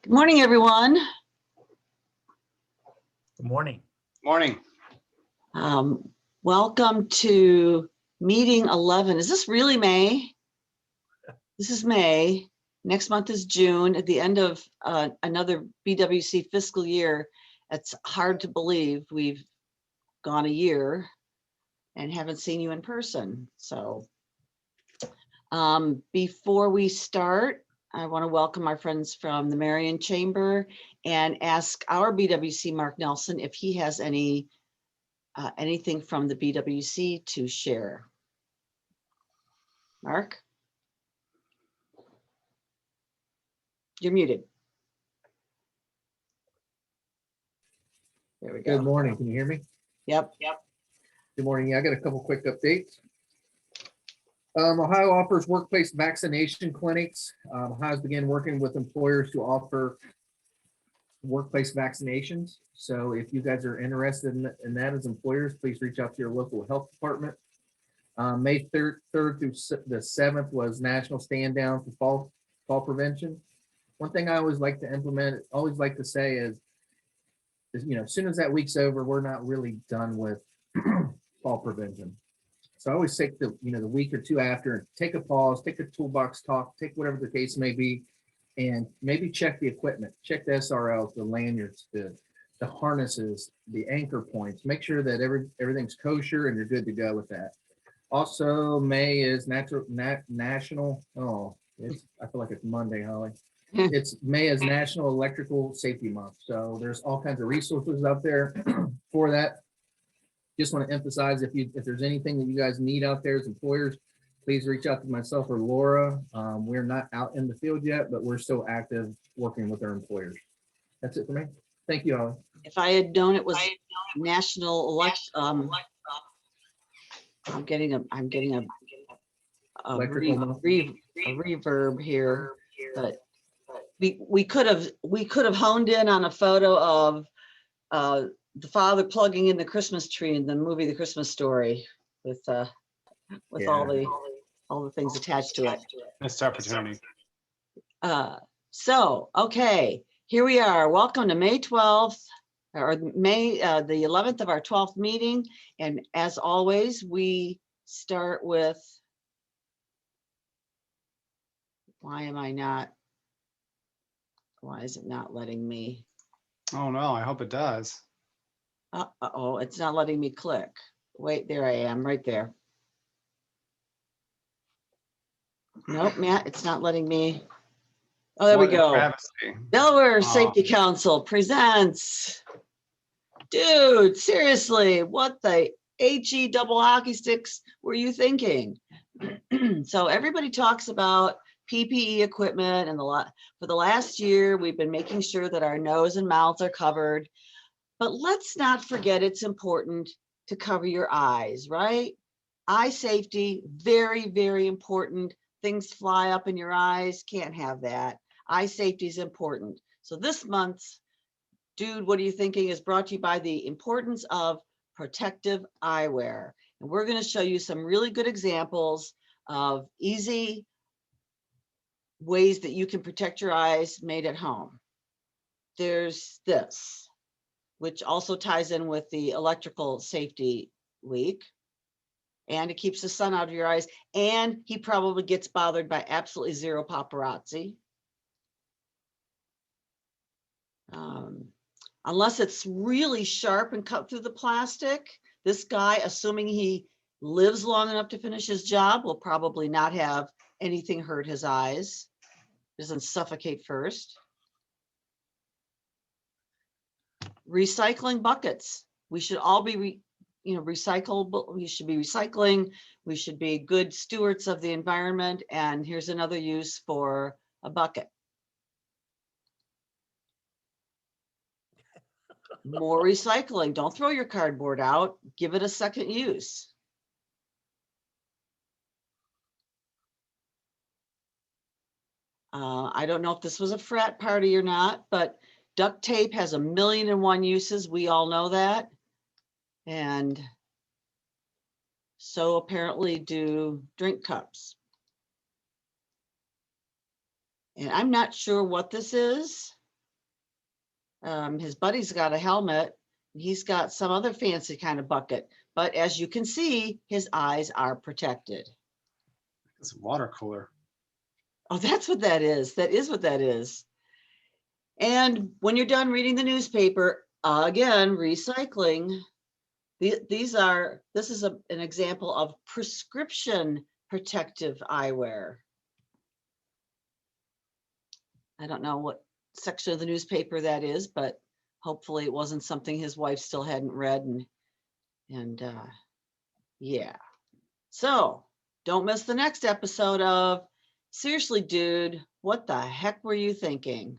Good morning, everyone. Good morning. Morning. Welcome to meeting 11. Is this really May? This is May. Next month is June. At the end of another BWC fiscal year, it's hard to believe we've gone a year and haven't seen you in person. So before we start, I want to welcome our friends from the Marion Chamber and ask our BWC Mark Nelson if he has anything from the BWC to share. Mark? You're muted. There we go. Good morning. Can you hear me? Yep. Good morning. Yeah, I got a couple quick updates. Ohio offers workplace vaccination clinics. Ohio's began working with employers to offer workplace vaccinations. So if you guys are interested in that as employers, please reach out to your local health department. May 3rd through the 7th was National Stand Down for Fall Prevention. One thing I always like to implement, always like to say is, you know, as soon as that week's over, we're not really done with fall prevention. So I always take the week or two after, take a pause, take a toolbox talk, take whatever the case may be, and maybe check the equipment, check the SRLs, the lanyards, the harnesses, the anchor points. Make sure that everything's kosher and you're good to go with that. Also, May is national. Oh, I feel like it's Monday, Holly. It's May is National Electrical Safety Month. So there's all kinds of resources out there for that. Just want to emphasize, if there's anything that you guys need out there as employers, please reach out to myself or Laura. We're not out in the field yet, but we're still active working with our employers. That's it for me. Thank you, Holly. If I had known it was National Election, I'm getting a reverb here, but we could have honed in on a photo of the father plugging in the Christmas tree in the movie The Christmas Story with all the things attached to it. Missed opportunity. So okay, here we are. Welcome to May 12th, or May the 11th of our 12th meeting. And as always, we start with, why is it not letting me? Oh no, I hope it does. Uh-oh, it's not letting me click. Wait, there I am, right there. Nope, Matt, it's not letting me. Oh, there we go. Travesty. Delaware Safety Council presents. Dude, seriously, what the HE double hockey sticks were you thinking? So everybody talks about PPE equipment, and for the last year, we've been making sure that our nose and mouths are covered. But let's not forget it's important to cover your eyes, right? Eye safety, very, very important. Things fly up in your eyes, can't have that. Eye safety is important. So this month's Dude, What Are You Thinking is brought to you by the importance of protective eyewear. And we're going to show you some really good examples of easy ways that you can protect your eyes made at home. There's this, which also ties in with the electrical safety week. And it keeps the sun out of your eyes. And he probably gets bothered by absolutely zero paparazzi. Unless it's really sharp and cut through the plastic, this guy, assuming he lives long enough to finish his job, will probably not have anything hurt his eyes. Doesn't suffocate first. Recycling buckets. We should all be, recyclable. We should be recycling. We should be good stewards of the environment. And here's another use for a bucket. More recycling. Don't throw your cardboard out. Give it a second use. I don't know if this was a frat party or not, but duct tape has 1,000,001 uses. We all know that. And so apparently do drink cups. And I'm not sure what this is. His buddy's got a helmet. He's got some other fancy kind of bucket, but as you can see, his eyes are protected. It's a water cooler. Oh, that's what that is. That is what that is. And when you're done reading the newspaper, again, recycling. This is an example of prescription protective eyewear. I don't know what section of the newspaper that is, but hopefully it wasn't something his wife still hadn't read. And yeah. So don't miss the next episode of Seriously, Dude, What the Heck Were You Thinking?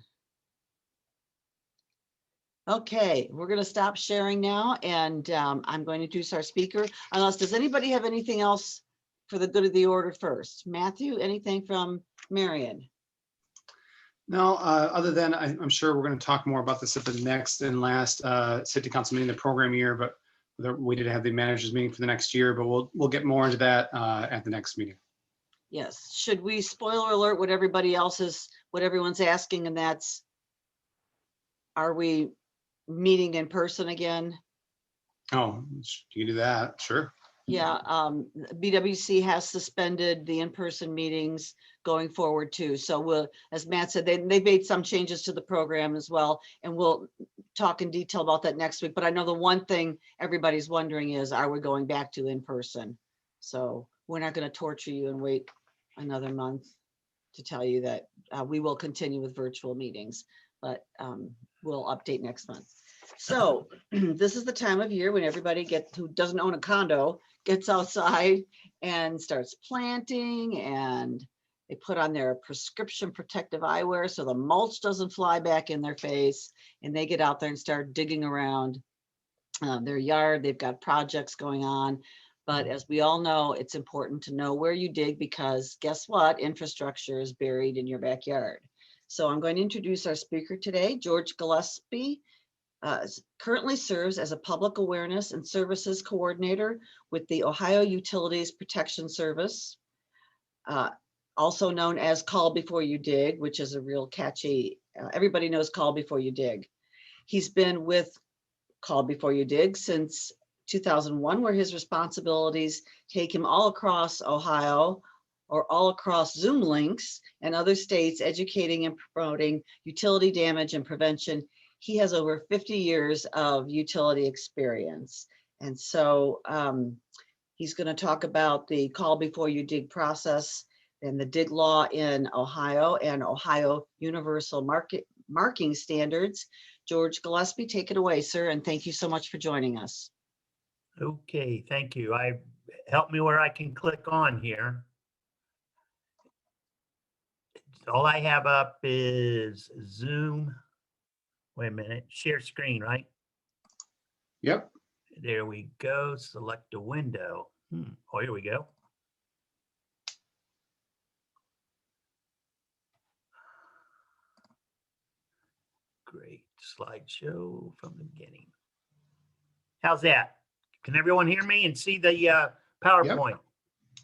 Okay, we're going to stop sharing now, and I'm going to introduce our speaker. Unless, does anybody have anything else for the good of the order first? Matthew, anything from Marion? No, other than I'm sure we're going to talk more about this at the next and last city council meeting of the program year, but we did have the managers meeting for the next year, but we'll get more into that at the next meeting. Yes. Should we spoiler alert what everyone's asking, and that's, are we meeting in person again? Oh, you can do that, sure. Yeah, BWC has suspended the in-person meetings going forward too. So as Matt said, they made some changes to the program as well, and we'll talk in detail about that next week. But I know the one thing everybody's wondering is, are we going back to in-person? So we're not going to torture you and wait another month to tell you that we will continue with virtual meetings, but we'll update next month. So this is the time of year when everybody who doesn't own a condo gets outside and starts planting, and they put on their prescription protective eyewear so the mulch doesn't fly back in their face, and they get out there and start digging around their yard. They've got projects going on, but as we all know, it's important to know where you dig, because guess what? Infrastructure is buried in your backyard. So I'm going to introduce our speaker today, George Gillespie. Currently serves as a public awareness and services coordinator with the Ohio Utilities Protection Service, also known as Call Before You Dig, which is a real catchy, everybody knows Call Before You Dig. He's been with Call Before You Dig since 2001, where his responsibilities take him all across Ohio, or all across Zoom links and other states, educating and promoting utility damage and prevention. He has over 50 years of utility experience. And so he's going to talk about the Call Before You Dig process and the dig law in Ohio and Ohio Universal Marking Standards. George Gillespie, take it away, sir. And thank you so much for joining us. Okay, thank you. Help me where I can click on here. All I have up is Zoom. Wait a minute, share screen, right? Yep. There we go. Select a window. Oh, here we go. Great slideshow from the beginning. How's that? Can everyone hear me and see the PowerPoint?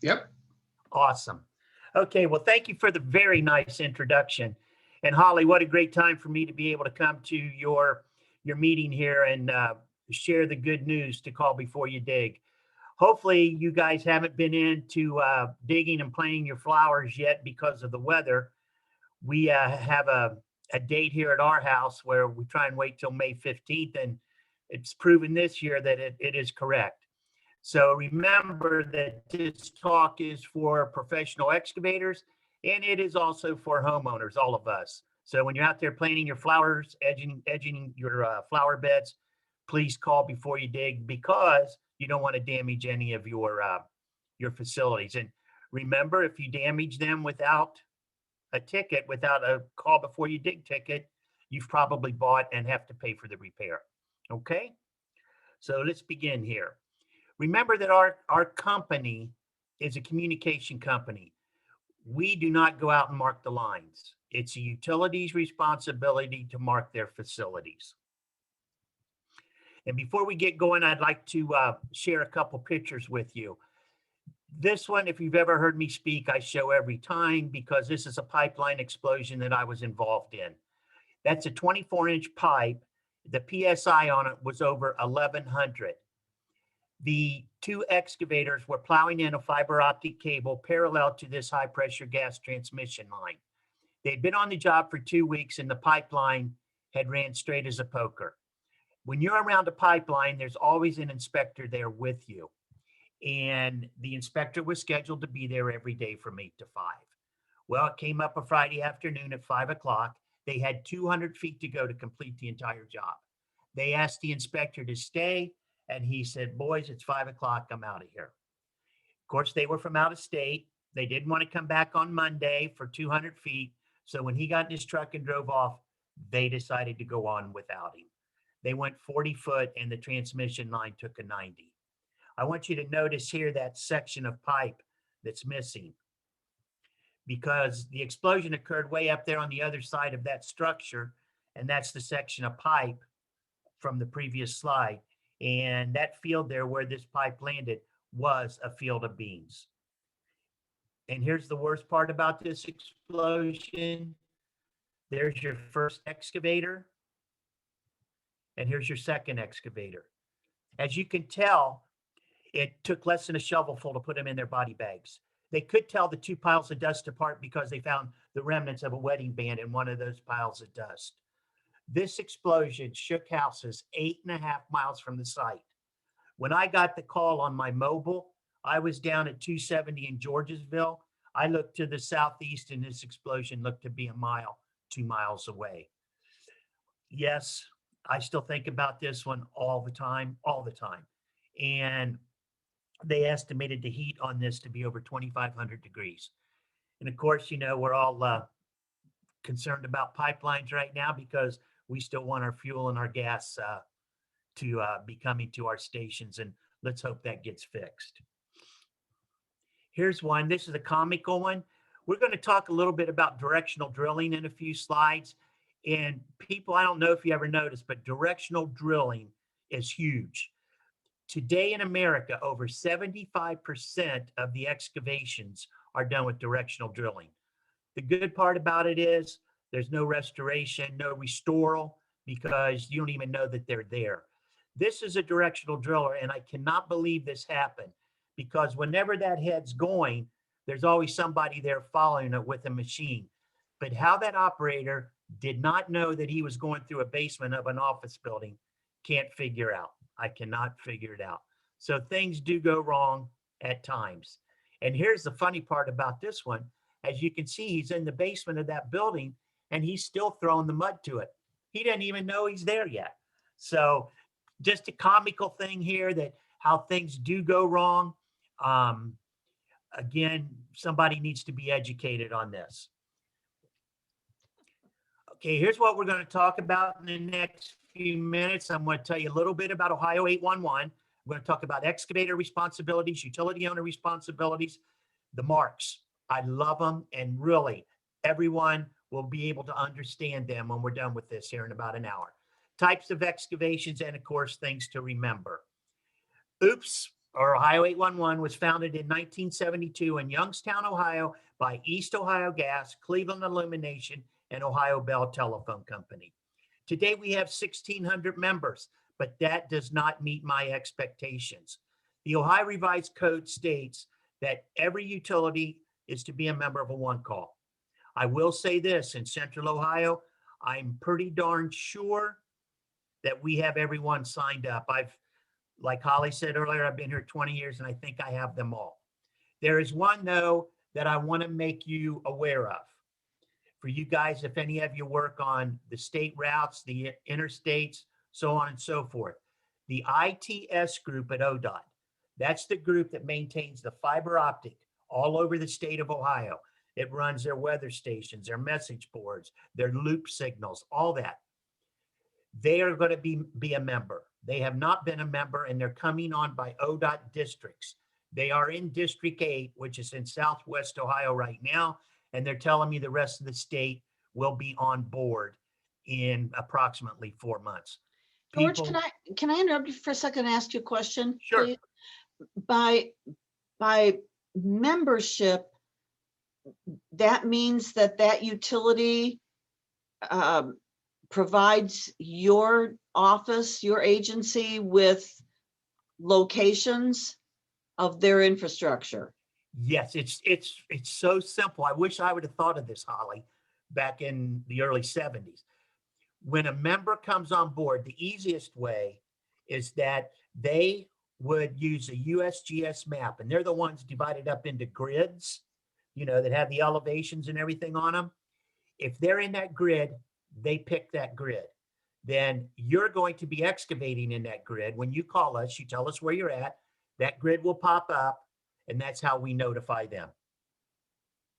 Yep. Awesome. Okay, well, thank you for the very nice introduction. And Holly, what a great time for me to be able to come to your meeting here and share the good news to Call Before You Dig. Hopefully you guys haven't been into digging and planting your flowers yet because of the weather. We have a date here at our house where we try and wait till May 15th, and it's proven this year that it is correct. So remember that this talk is for professional excavators, and it is also for homeowners, all of us. So when you're out there planting your flowers, edging your flower beds, please call before you dig, because you don't want to damage any of your facilities. And remember, if you damage them without a ticket, without a Call Before You Dig ticket, you've probably bought and have to pay for the repair. Okay, so let's begin here. Remember that our company is a communication company. We do not go out and mark the lines. It's a utility's responsibility to mark their facilities. And before we get going, I'd like to share a couple pictures with you. This one, if you've ever heard me speak, I show every time, because this is a pipeline explosion that I was involved in. That's a 24-inch pipe. The PSI on it was over 1100. The two excavators were plowing in a fiber optic cable parallel to this high pressure gas transmission line. They'd been on the job for 2 weeks and the pipeline had ran straight as a poker. When you're around a pipeline, there's always an inspector there with you. And the inspector was scheduled to be there every day from 8 to 5. Well, it came up a Friday afternoon at 5 o'clock. They had 200 feet to go to complete the entire job. They asked the inspector to stay, and he said, boys, it's 5 o'clock, I'm out of here. Of course, they were from out of state. They didn't want to come back on Monday for 200 feet. So when he got in his truck and drove off, they decided to go on without him. They went 40 foot and the transmission line took a 90. I want you to notice here that section of pipe that's missing, because the explosion occurred way up there on the other side of that structure, and that's the section of pipe from the previous slide. And that field there where this pipe landed was a field of beans. And here's the worst part about this explosion. There's your first excavator, and here's your second excavator. As you can tell, it took less than a shovelful to put them in their body bags. They could tell the two piles of dust apart because they found the remnants of a wedding band in one of those piles of dust. This explosion shook houses 8.5 miles from the site. When I got the call on my mobile, I was down at 270 in Georgesville. I looked to the southeast and this explosion looked to be 1 mile, 2 miles away. Yes, I still think about this one all the time. And they estimated the heat on this to be over 2,500 degrees. And of course, you know, we're all concerned about pipelines right now because we still want our fuel and our gas to be coming to our stations, and let's hope that gets fixed. Here's one. This is a comical one. We're going to talk a little bit about directional drilling in a few slides. And people, I don't know if you ever noticed, but directional drilling is huge. Today in America, over 75% of the excavations are done with directional drilling. The good part about it is there's no restoration, no restoral, because you don't even know that they're there. This is a directional driller, and I cannot believe this happened, because whenever that head's going, there's always somebody there following it with a machine. But how that operator did not know that he was going through a basement of an office building, can't figure out. I cannot figure it out. So things do go wrong at times. And here's the funny part about this one. As you can see, he's in the basement of that building and he's still throwing the mud to it. He didn't even know he's there yet. So just a comical thing here, that how things do go wrong. Again, somebody needs to be educated on this. Okay, here's what we're going to talk about in the next few minutes. I'm going to tell you a little bit about Ohio 811. We're going to talk about excavator responsibilities, utility owner responsibilities, the marks. I love them, and really everyone will be able to understand them when we're done with this here in about an hour. Types of excavations, and of course, things to remember. OOPS, or Ohio 811, was founded in 1972 in Youngstown, Ohio by East Ohio Gas, Cleveland Illumination, and Ohio Bell Telephone Company. Today we have 1,600 members, but that does not meet my expectations. The Ohio Revised Code states that every utility is to be a member of a one call. I will say this, in Central Ohio, I'm pretty darn sure that we have everyone signed up. Like Holly said earlier, I've been here 20 years and I think I have them all. There is one though that I want to make you aware of. For you guys, if any of you work on the state routes, the interstates, so on and so forth, the ITS group at ODOT, that's the group that maintains the fiber optic all over the state of Ohio. It runs their weather stations, their message boards, their loop signals, all that. They are going to be a member. They have not been a member, and they're coming on by ODOT districts. They are in District 8, which is in Southwest Ohio right now, and they're telling me the rest of the state will be on board in approximately 4 months. George, can I interrupt you for a second and ask you a question? Sure. Please? By membership, that means that utility provides your office, your agency with locations of their infrastructure? Yes, it's so simple. I wish I would have thought of this, Holly, back in the early 70s. When a member comes on board, the easiest way is that they would use a USGS map, and they're the ones divided up into grids, that have the elevations and everything on them. If they're in that grid, they pick that grid. Then you're going to be excavating in that grid. When you call us, you tell us where you're at, that grid will pop up, and that's how we notify them.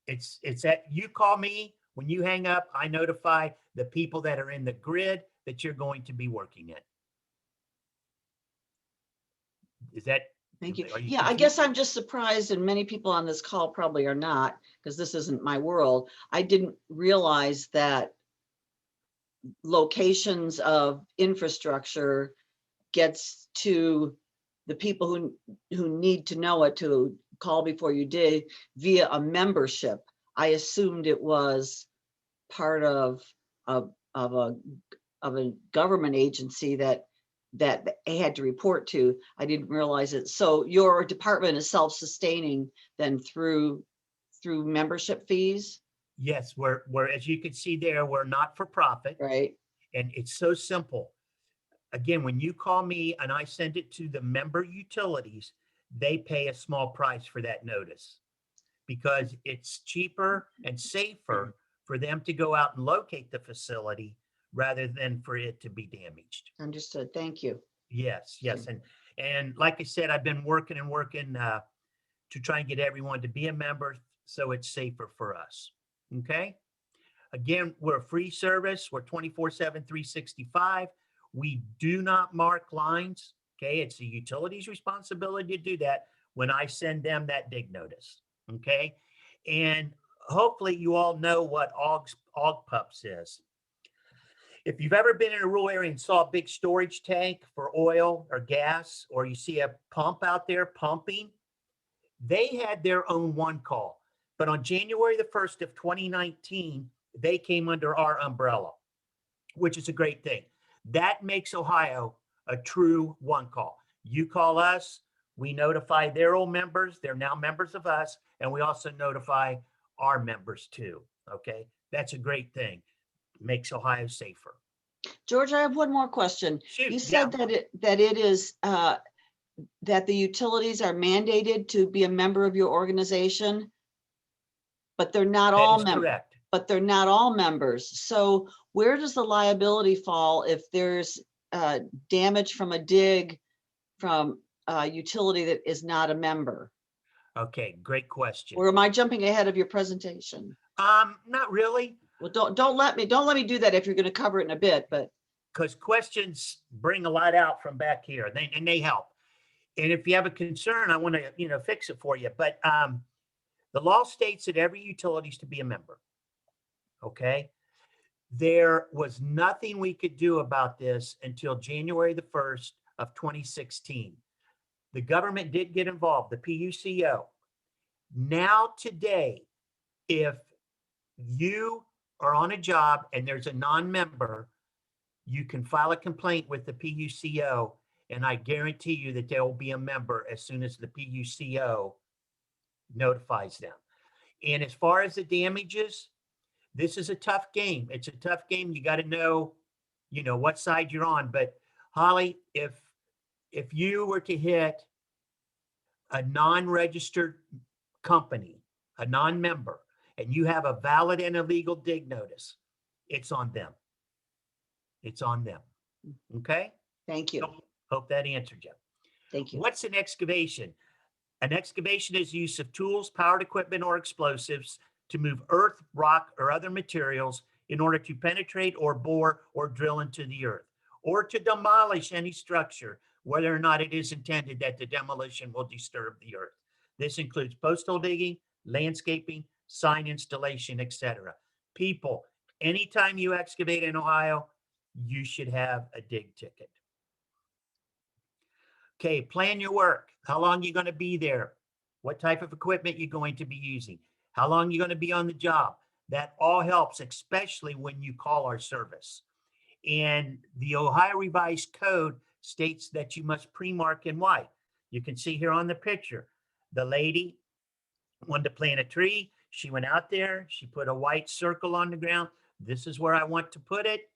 It's that you call me, when you hang up, I notify the people that are in the grid that you're going to be working in. Is that? Thank you. Are you Yeah, I guess confused? I'm just surprised, and many people on this call probably are not, because this isn't my world. I didn't realize that locations of infrastructure gets to the people who need to know it, to call before you did, via a membership. I assumed it was part of a government agency that they had to report to. I didn't realize it. So your department is self-sustaining then through membership fees, Yes, we're, as you can see there, we're not for profit, right? and it's so simple. Again, when you call me and I send it to the member utilities, they pay a small price for that notice because it's cheaper and safer for them to go out and locate the facility rather than for it to be damaged. Understood. Thank you. Yes, yes. And like I said, I've been working to try and get everyone to be a member so it's safer for us. Okay. Again, we're a free service. We're 24/7, 365. We do not mark lines. Okay. It's the utility's responsibility to do that when I send them that dig notice. Okay. And hopefully you all know what og pups is. If you've ever been in a rural area and saw a big storage tank for oil or gas, or you see a pump out there pumping, they had their own one call. But on January the 1st of 2019, they came under our umbrella, which is a great thing. That makes Ohio a true one call. You call us, we notify their old members, they're now members of us, and we also notify our members too. Okay, that's a great thing. Makes Ohio safer. George, I have one more question. Shoot, You said that it is that the utilities are mandated to be a member of your organization, but they're not all members. Correct. But they're not all members. So where does the liability fall if there's damage from a dig from a utility that is not a member? Okay, great question. Or am I jumping ahead of your presentation? Not really. Well, don't let me do that if you're going to cover it in a bit, but Because questions bring a lot out from back here, and they help. And if you have a concern, I want to fix it for you. But the law states that every utility is to be a member. Okay. There was nothing we could do about this until January the 1st of 2016. The government did get involved, the PUCO. Now today, if you are on a job and there's a non-member, you can file a complaint with the PUCO, and I guarantee you that there will be a member as soon as the PUCO notifies them. And as far as the damages, this is a tough game. It's a tough game. You got to know, what side you're on. But Holly, if you were to hit a non-registered company, a non-member, and you have a valid and illegal dig notice, it's on them. It's on them. Okay? thank you. Hope that answered you. Thank you. What's an excavation? An excavation is the use of tools, powered equipment, or explosives to move earth, rock, or other materials in order to penetrate or bore or drill into the earth, or to demolish any structure, whether or not it is intended that the demolition will disturb the earth. This includes posthole digging, landscaping, sign installation, etc. People, anytime you excavate in Ohio, you should have a dig ticket. Okay, plan your work. How long you going to be there? What type of equipment you're going to be using? How long you're going to be on the job? That all helps, especially when you call our service. And the Ohio Revised Code states that you must pre-mark in white. You can see here on the picture, the lady wanted to plant a tree. She went out there, she put a white circle on the ground. This is where I want to put it.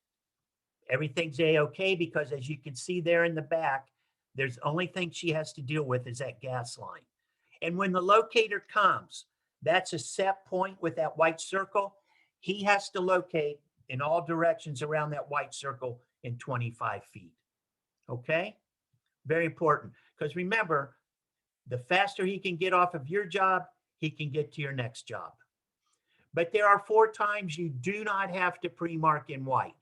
Everything's a-okay, because as you can see there in the back, there's the only thing she has to deal with is that gas line. And when the locator comes, that's a set point with that white circle. He has to locate in all directions around that white circle in 25 feet. Okay? Very important, because remember, the faster he can get off of your job, he can get to your next job. But there are 4 times you do not have to pre-mark in white.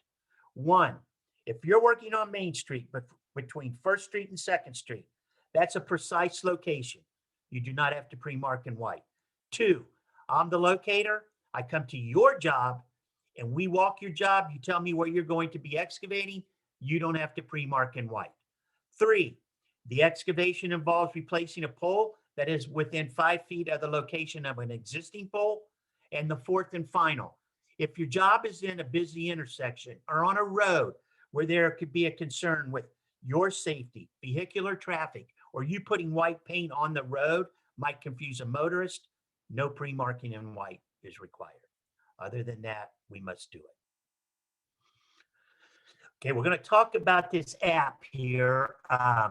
1, if you're working on Main Street, but between 1st Street and 2nd Street, that's a precise location. You do not have to pre-mark in white. 2, I'm the locator. I come to your job and we walk your job. You tell me where you're going to be excavating. You don't have to pre-mark in white. 3, the excavation involves replacing a pole that is within 5 feet of the location of an existing pole. And the 4th and final, if your job is in a busy intersection or on a road where there could be a concern with your safety, vehicular traffic, or you putting white paint on the road might confuse a motorist, no pre-marking in white is required. Other than that, we must do it. Okay, we're going to talk about this app here. I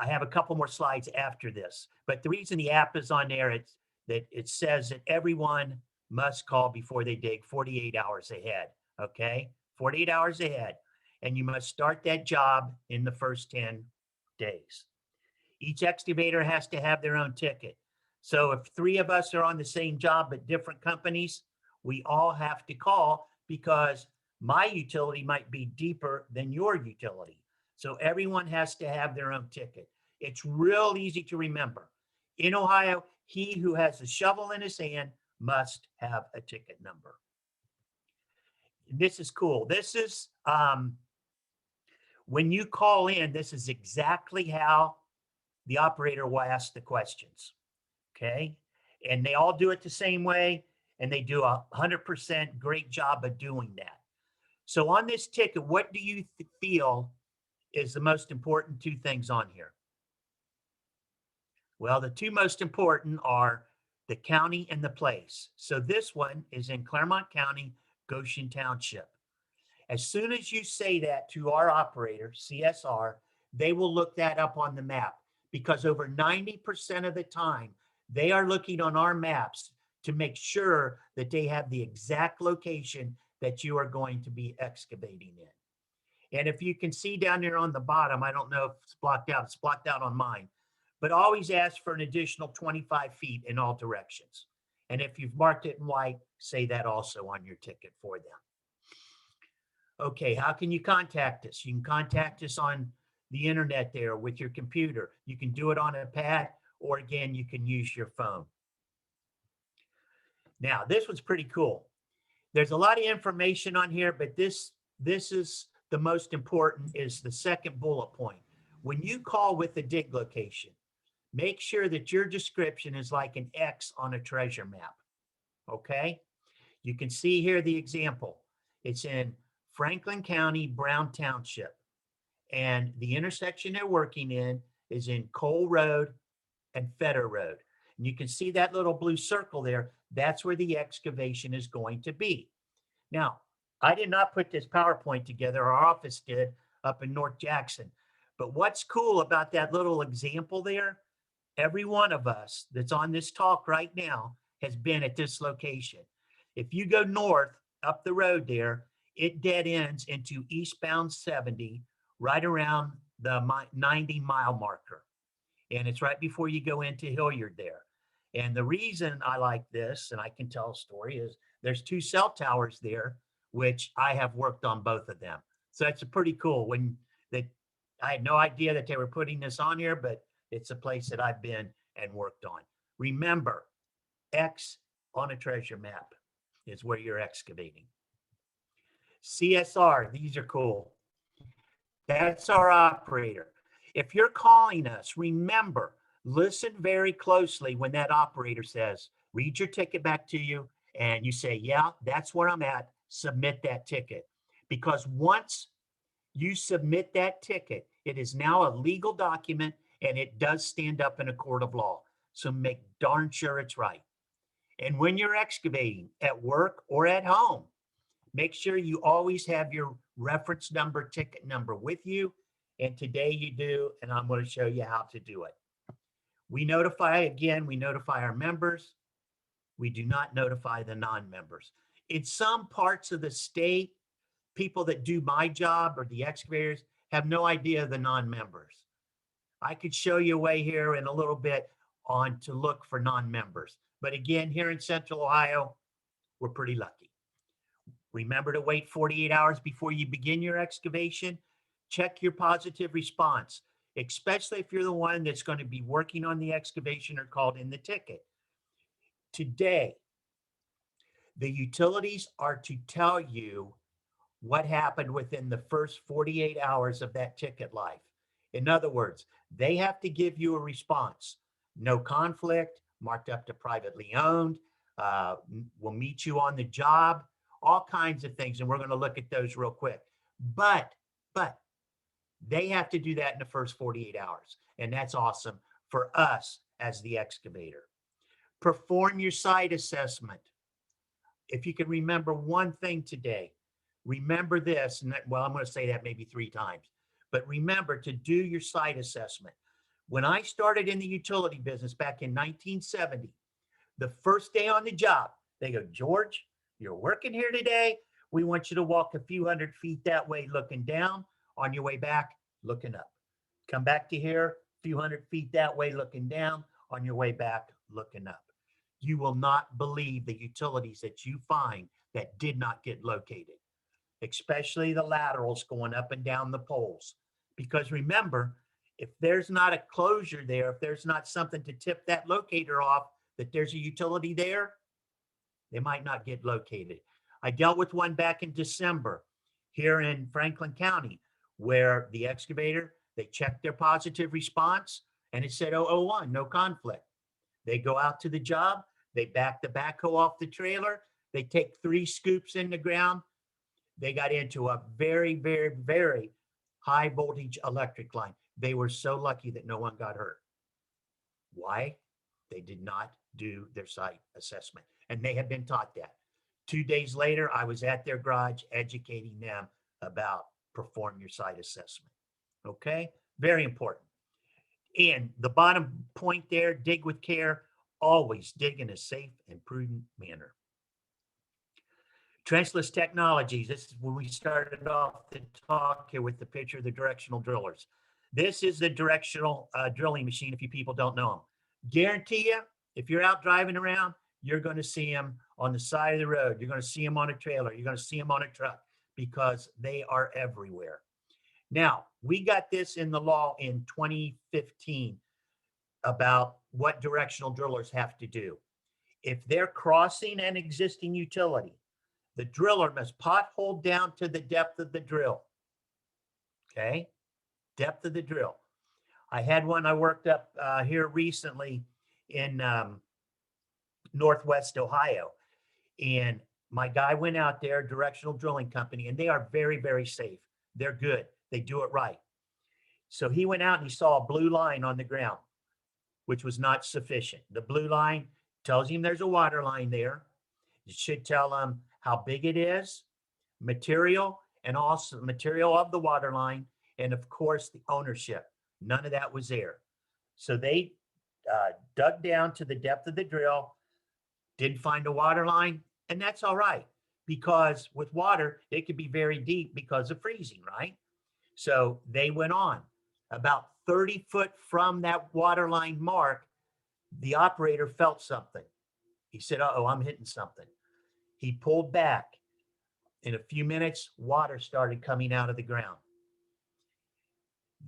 have a couple more slides after this, but the reason the app is on there, it's that it says that everyone must call before they dig 48 hours ahead, okay? 48 hours ahead, and you must start that job in the first 10 days. Each excavator has to have their own ticket. So if 3 of us are on the same job at different companies, we all have to call because my utility might be deeper than your utility. So everyone has to have their own ticket. It's real easy to remember. In Ohio, he who has a shovel in his hand must have a ticket number. This is cool. This is, when you call in, this is exactly how the operator will ask the questions, okay? And they all do it the same way, and they do 100% great job of doing that. So on this ticket, what do you feel is the most important 2 things on here? Well, the 2 most important are the county and the place. So this one is in Claremont County, Goshen Township. As soon as you say that to our operator, CSR, they will look that up on the map because over 90% of the time, they are looking on our maps to make sure that they have the exact location that you are going to be excavating in. And if you can see down there on the bottom, I don't know if it's blocked out on mine, but always ask for an additional 25 feet in all directions. And if you've marked it in white, say that also on your ticket for them. Okay, how can you contact us? You can contact us on the internet there with your computer. You can do it on a pad, or again, you can use your phone. Now, this one's pretty cool. There's a lot of information on here, but this is the most important, is the second bullet point. When you call with the dig location, make sure that your description is like an X on a treasure map, okay? You can see here the example. It's in Franklin County, Brown Township, and the intersection they're working in is in Cole Road and Fetter Road. And you can see that little blue circle there. That's where the excavation is going to be. Now, I did not put this PowerPoint together. Our office did up in North Jackson. But what's cool about that little example there, every one of us that's on this talk right now has been at this location. If you go north up the road there, it dead ends into eastbound 70 right around the 90-mile marker. And it's right before you go into Hilliard there. And the reason I like this, and I can tell a story, is there's 2 cell towers there, which I have worked on both of them. So that's a pretty cool I had no idea that they were putting this on here, but it's a place that I've been and worked on. Remember, X on a treasure map is where you're excavating. CSR, these are cool. That's our operator. If you're calling us, remember, listen very closely when that operator says, read your ticket back to you, and you say, yeah, that's where I'm at, submit that ticket. because once you submit that ticket, it is now a legal document and it does stand up in a court of law. So make darn sure it's right. And when you're excavating at work or at home, make sure you always have your reference number, ticket number with you. And today you do, and I'm going to show you how to do it. We notify our members. We do not notify the non-members. In some parts of the state, people that do my job or the excavators have no idea of the non-members. I could show you a way here in a little bit on to look for non-members. But again, here in Central Ohio, we're pretty lucky. Remember to wait 48 hours before you begin your excavation. Check your positive response, especially if you're the one that's going to be working on the excavation or called in the ticket. Today, the utilities are to tell you what happened within the first 48 hours of that ticket life. In other words, they have to give you a response. No conflict, marked up to privately owned, we'll meet you on the job, all kinds of things. And we're going to look at those real quick. But they have to do that in the first 48 hours. And that's awesome for us as the excavator. Perform your site assessment. If you can remember one thing today, remember this, and well, I'm going to say that maybe 3 times, but remember to do your site assessment. When I started in the utility business back in 1970, the first day on the job, they go, George, you're working here today. We want you to walk a few hundred feet that way, looking down. On your way back, looking up. Come back to here, a few hundred feet that way, looking down. On your way back, looking up. You will not believe the utilities that you find that did not get located, especially the laterals going up and down the poles. Because remember, if there's not a closure there, if there's not something to tip that locator off, that there's a utility there, they might not get located. I dealt with one back in December here in Franklin County, where the excavator, they checked their positive response and it said 001, no conflict. They go out to the job, they back the backhoe off the trailer, they take 3 scoops in the ground. They got into a very, very, very high voltage electric line. They were so lucky that no one got hurt. Why? They did not do their site assessment, and they had been taught that. 2 days later, I was at their garage educating them about perform your site assessment. Okay, very important. And the bottom point there, dig with care, always dig in a safe and prudent manner. Trenchless technologies. This is when we started off the talk here with the picture of the directional drillers. This is the directional drilling machine, if you people don't know them. Guarantee you, if you're out driving around, you're going to see them on the side of the road. You're going to see them on a trailer. You're going to see them on a truck because they are everywhere. Now, we got this in the law in 2015 about what directional drillers have to do. If they're crossing an existing utility, the driller must pothole down to the depth of the drill. Okay, depth of the drill. I had one I worked up here recently in Northwest Ohio. And my guy went out there, directional drilling company, and they are very, very safe. They're good. They do it right. So he went out and he saw a blue line on the ground, which was not sufficient. The blue line tells him there's a water line there. It should tell him how big it is, material, and also material of the water line, and of course the ownership. None of that was there. So they dug down to the depth of the drill, didn't find a water line, and that's all right, because with water, it could be very deep because of freezing, right? So they went on. About 30 foot from that water line mark, the operator felt something. He said, uh-oh, I'm hitting something. He pulled back. In a few minutes, water started coming out of the ground.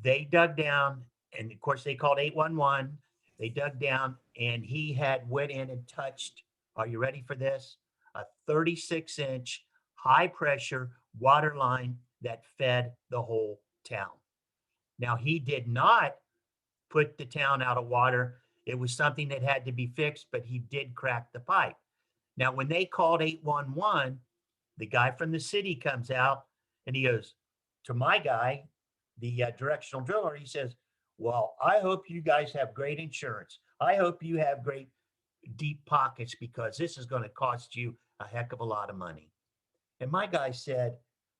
They dug down, and of course they called 811. They dug down, and he had went in and touched, are you ready for this? A 36-inch high pressure water line that fed the whole town. Now, he did not put the town out of water. It was something that had to be fixed, but he did crack the pipe. Now, when they called 811, the guy from the city comes out And he goes to my guy, the directional driller. He says, well, I hope you guys have great insurance. I hope you have great deep pockets because this is going to cost you a heck of a lot of money. And my guy said,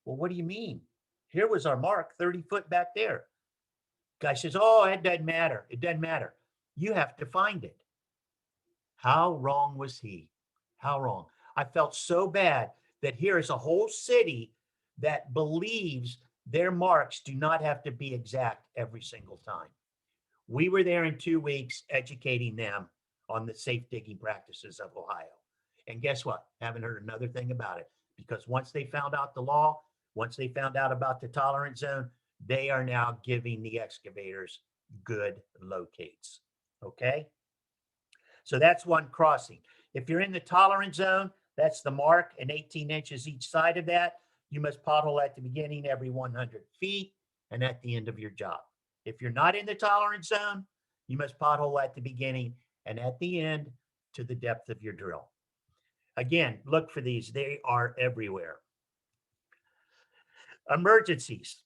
well, what do you mean? Here was our mark 30 foot back there. Guy says, oh, it doesn't matter. It doesn't matter. You have to find it. How wrong was he? How wrong? I felt so bad that here is a whole city that believes their marks do not have to be exact every single time. We were there in 2 weeks educating them on the safe digging practices of Ohio. And guess what? Haven't heard another thing about it, because once they found out the law, once they found out about the tolerance zone, they are now giving the excavators good locates. Okay? So that's one crossing. If you're in the tolerance zone, that's the mark and 18 inches each side of that. You must pothole at the beginning every 100 feet and at the end of your job. If you're not in the tolerance zone, you must pothole at the beginning and at the end to the depth of your drill. Again, look for these. They are everywhere. Emergencies.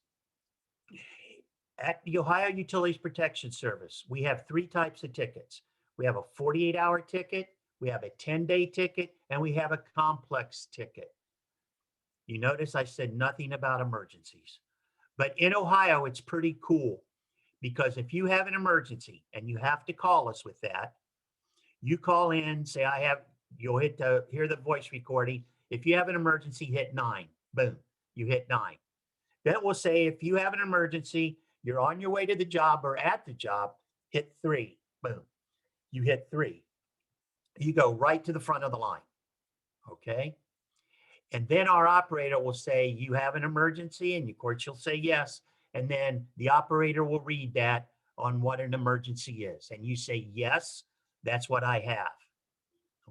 At the Ohio Utilities Protection Service, we have 3 types of tickets. We have a 48-hour ticket, we have a 10-day ticket, and we have a complex ticket. You notice I said nothing about emergencies. But in Ohio, it's pretty cool, because if you have an emergency and you have to call us with that, you call in, say, you'll hear the voice recording. If you have an emergency, hit 9. Boom, you hit 9. Then we'll say, if you have an emergency, you're on your way to the job or at the job, hit 3. Boom, you hit 3. You go right to the front of the line. Okay. And then our operator will say, you have an emergency, and of course you'll say yes. And then the operator will read that on what an emergency is. And you say, yes, that's what I have.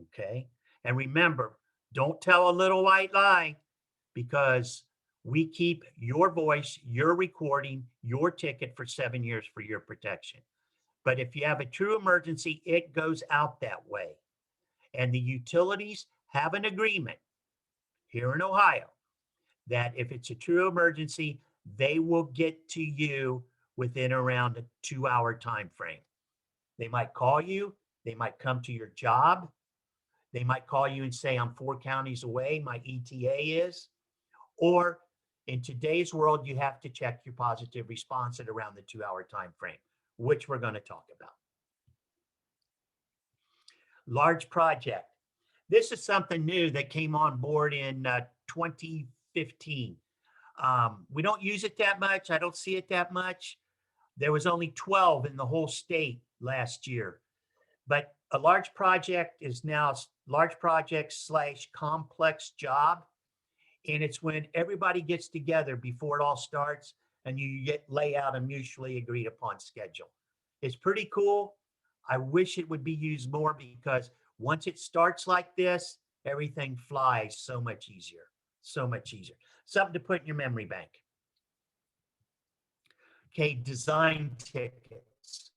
Okay. And remember, don't tell a little white lie, because we keep your voice, your recording, your ticket for 7 years for your protection. But if you have a true emergency, it goes out that way. And the utilities have an agreement here in Ohio that if it's a true emergency, they will get to you within around a 2-hour time frame. They might call you, they might come to your job, they might call you and say, I'm 4 counties away, my ETA is, or in today's world, you have to check your positive response at around the 2-hour time frame, which we're going to talk about. Large project. This is something new that came on board in 2015. We don't use it that much. I don't see it that much. There was only 12 in the whole state last year. But a large project is now large project / complex job. And it's when everybody gets together before it all starts and you lay out a mutually agreed upon schedule. It's pretty cool. I wish it would be used more, because once it starts like this, everything flies so much easier, so much easier. Something to put in your memory bank. Okay, design tickets.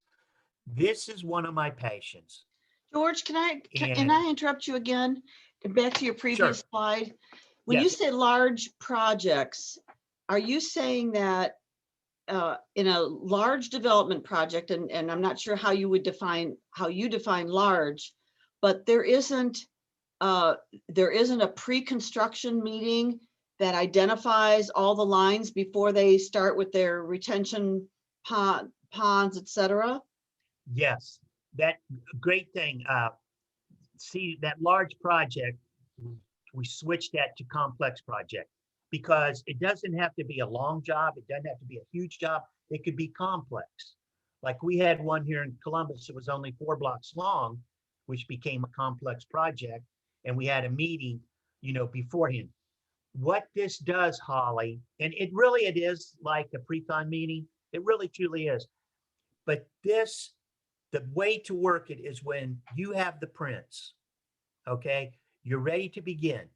This is one of my passions. George, can I interrupt you again? Back to your previous slide. When you Yes. say large projects, are you saying that in a large development project, and I'm not sure how you define large, but there isn't a pre-construction meeting that identifies all the lines before they start with their retention ponds, et cetera? Yes, that great thing. See, that large project, we switched that to complex project, because it doesn't have to be a long job. It doesn't have to be a huge job. It could be complex. Like we had one here in Columbus that was only 4 blocks long, which became a complex project. And we had a meeting, beforehand. What this does, Holly, and it is like a pre-con meeting. It really truly is. But the way to work it is when you have the prints, okay? You're ready to begin.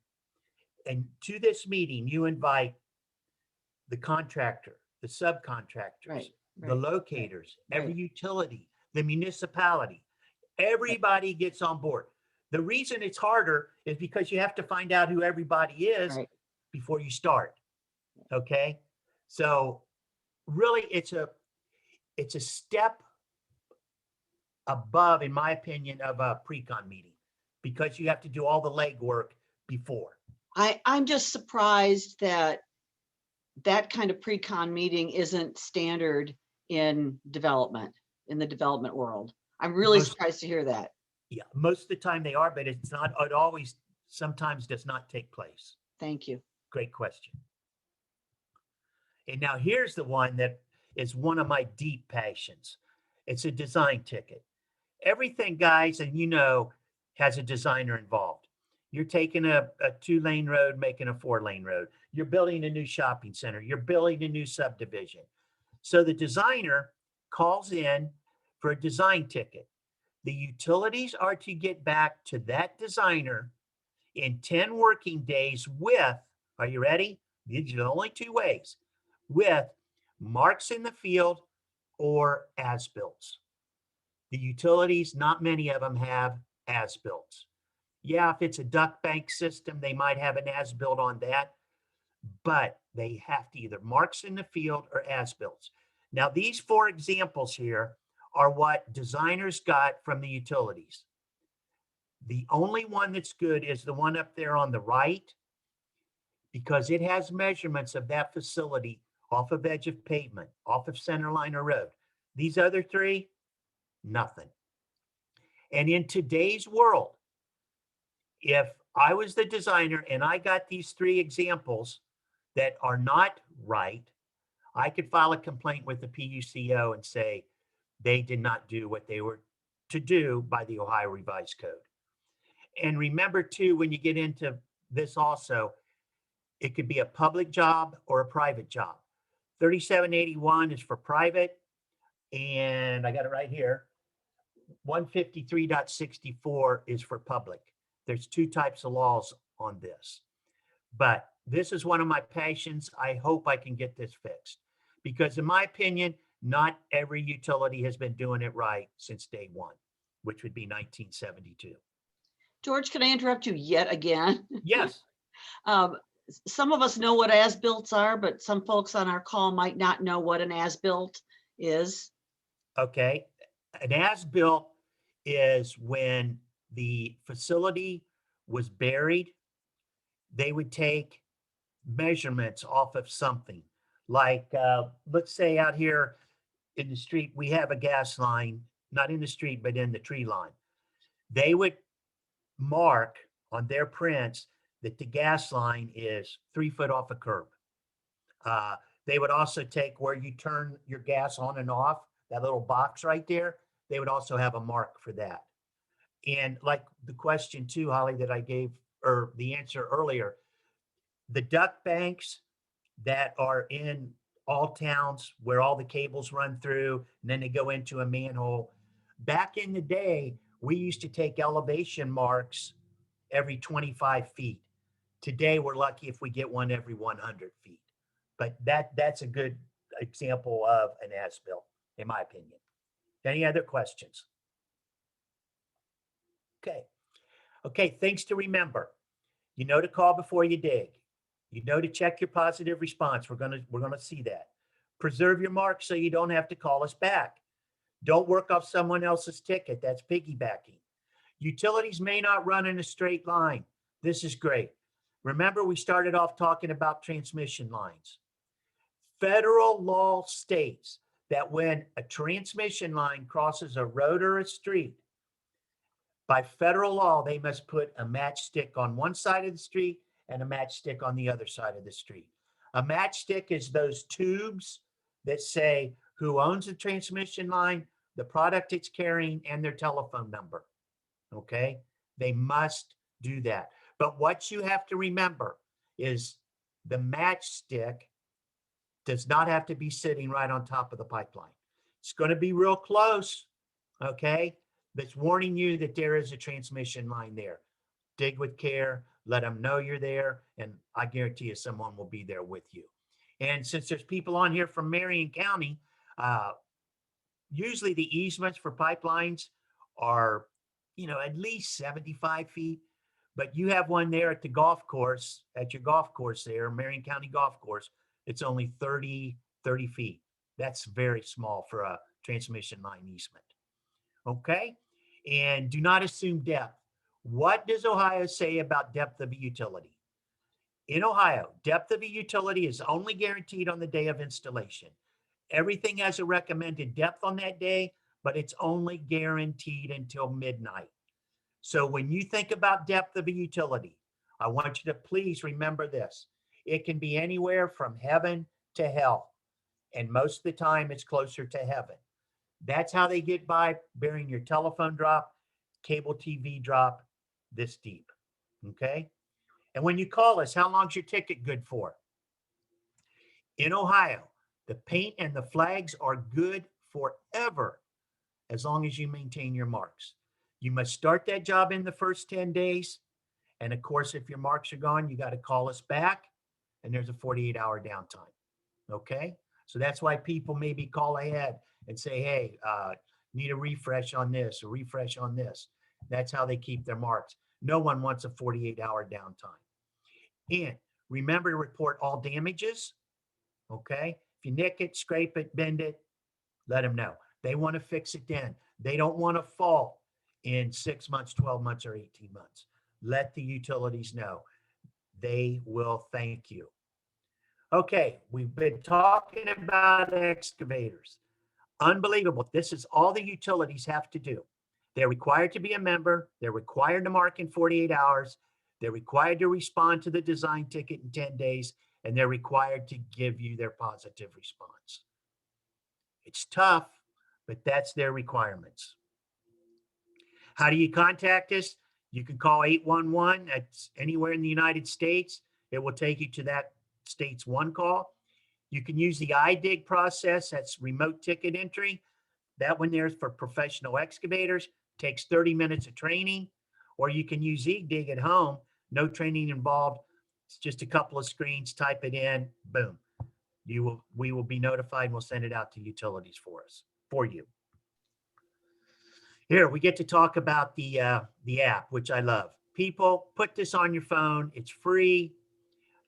And to this meeting, you invite the contractor, the subcontractors, the locators, every utility, the municipality. Everybody gets on board. The reason it's harder is because you have to find out who everybody is before you start. Okay. So really it's a step above, in my opinion, of a pre-con meeting because you have to do all the legwork before. I'm just surprised that that kind of pre-con meeting isn't standard in development, in the development world. I'm really Most- surprised to hear that. Yeah, most of the time they are, but it's not, it always sometimes does not take place. Thank you. Great question. And now here's the one that is one of my deep passions. It's a design ticket. Everything, guys, and you know, has a designer involved. You're taking a 2-lane road, making a 4-lane road. You're building a new shopping center. You're building a new subdivision. So the designer calls in for a design ticket. The utilities are to get back to that designer in 10 working days with, are you ready? These are the only 2 ways, with marks in the field or as-builts. The utilities, not many of them have as-builts. Yeah, if it's a duct bank system, they might have an as-built on that, but they have to either marks in the field or as-builts. Now, these 4 examples here are what designers got from the utilities. The only one that's good is the one up there on the right, because it has measurements of that facility off of edge of pavement, off of center line or road. These other 3, nothing. And in today's world, if I was the designer and I got these 3 examples that are not right, I could file a complaint with the PUCO and say they did not do what they were to do by the Ohio Revised Code. And remember too, when you get into this also, it could be a public job or a private job. 3781 is for private, and I got it right here. 153.64 is for public. There's 2 types of laws on this. But this is one of my passions. I hope I can get this fixed because in my opinion, not every utility has been doing it right since day one, which would be 1972. George, can I interrupt you yet again? Yes. Some of us know what as-built are, but some folks on our call might not know what an as-built is. Okay. An as-built is when the facility was buried, they would take measurements off of something. Like, let's say out here in the street, we have a gas line, not in the street, but in the tree line. They would mark on their prints that the gas line is 3 foot off a curb. They would also take where you turn your gas on and off, that little box right there. They would also have a mark for that. And like the question too, Holly, that I gave, or the answer earlier, the duct banks that are in all towns where all the cables run through and then they go into a manhole. Back in the day, we used to take elevation marks every 25 feet. Today, we're lucky if we get one every 100 feet. But that's a good example of an as-built, in my opinion. Any other questions? Okay. Okay, things to remember. You know to call before you dig. You know to check your positive response. We're gonna see that. Preserve your marks so you don't have to call us back. Don't work off someone else's ticket. That's piggybacking. Utilities may not run in a straight line. This is great. Remember, we started off talking about transmission lines. Federal law states that when a transmission line crosses a road or a street, by federal law, they must put a matchstick on one side of the street and a matchstick on the other side of the street. A matchstick is those tubes that say who owns the transmission line, the product it's carrying, and their telephone number. Okay? They must do that. But what you have to remember is the matchstick does not have to be sitting right on top of the pipeline. It's going to be real close. Okay? That's warning you that there is a transmission line there. Dig with care, let them know you're there, and I guarantee you someone will be there with you. And since there's people on here from Marion County, usually the easements for pipelines are, at least 75 feet, but you have one there at the golf course, at your golf course there, Marion County Golf Course, It's only 30 feet. That's very small for a transmission line easement. Okay? And do not assume depth. What does Ohio say about depth of a utility? In Ohio, depth of a utility is only guaranteed on the day of installation. Everything has a recommended depth on that day, but it's only guaranteed until midnight. So when you think about depth of a utility, I want you to please remember this. It can be anywhere from heaven to hell. And most of the time it's closer to heaven. That's how they get by burying your telephone drop, cable TV drop this deep. Okay? And when you call us, how long's your ticket good for? In Ohio, the paint and the flags are good forever as long as you maintain your marks. You must start that job in the first 10 days. And of course, if your marks are gone, you got to call us back and there's a 48-hour downtime. Okay? So that's why people maybe call ahead and say, hey, need a refresh on this, a refresh on this. That's how they keep their marks. No one wants a 48-hour downtime. And remember to report all damages. Okay? If you nick it, scrape it, bend it, let them know. They want to fix it then. They don't want to fault in 6 months, 12 months, or 18 months. Let the utilities know. They will thank you. Okay, we've been talking about excavators. Unbelievable. This is all the utilities have to do. They're required to be a member. They're required to mark in 48 hours. They're required to respond to the design ticket in 10 days, and they're required to give you their positive response. It's tough, but that's their requirements. How do you contact us? You can call 811. That's anywhere in the United States. It will take you to that state's one call. You can use the iDig process. That's remote ticket entry. That one there's for professional excavators. Takes 30 minutes of training. Or you can use eDig at home. No training involved. It's just a couple of screens. Type it in. Boom. We will be notified and we'll send it out to utilities for you. Here, we get to talk about the app, which I love. People, put this on your phone. It's free.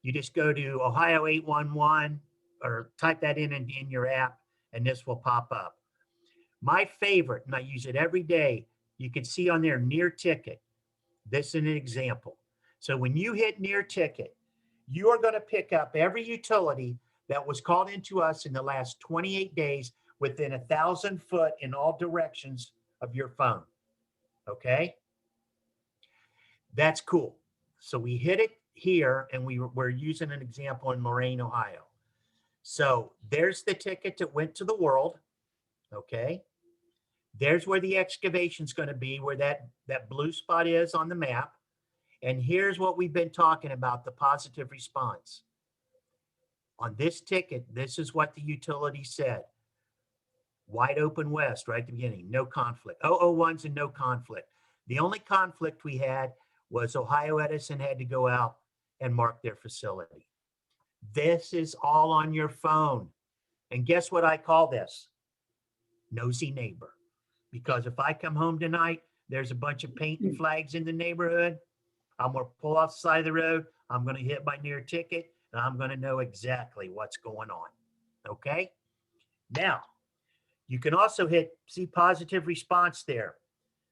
You just go to Ohio 811 or type that in your app, and this will pop up. My favorite, and I use it every day, you can see on there near ticket. This is an example. So when you hit near ticket, you are going to pick up every utility that was called into us in the last 28 days within 1,000 foot in all directions of your phone. Okay? That's cool. So we hit it here, and we're using an example in Marion, Ohio. So there's the ticket that went to the world. Okay? There's where the excavation's going to be, where that blue spot is on the map. And here's what we've been talking about, the positive response. On this ticket, this is what the utility said. Wide open west, right at the beginning, no conflict. 001's and no conflict. The only conflict we had was Ohio Edison had to go out and mark their facility. This is all on your phone. And guess what I call this? Nosy neighbor. Because if I come home tonight, there's a bunch of paint and flags in the neighborhood, I'm going to pull off the side of the road. I'm going to hit my near ticket, and I'm going to know exactly what's going on. Okay? Now, you can also see positive response there.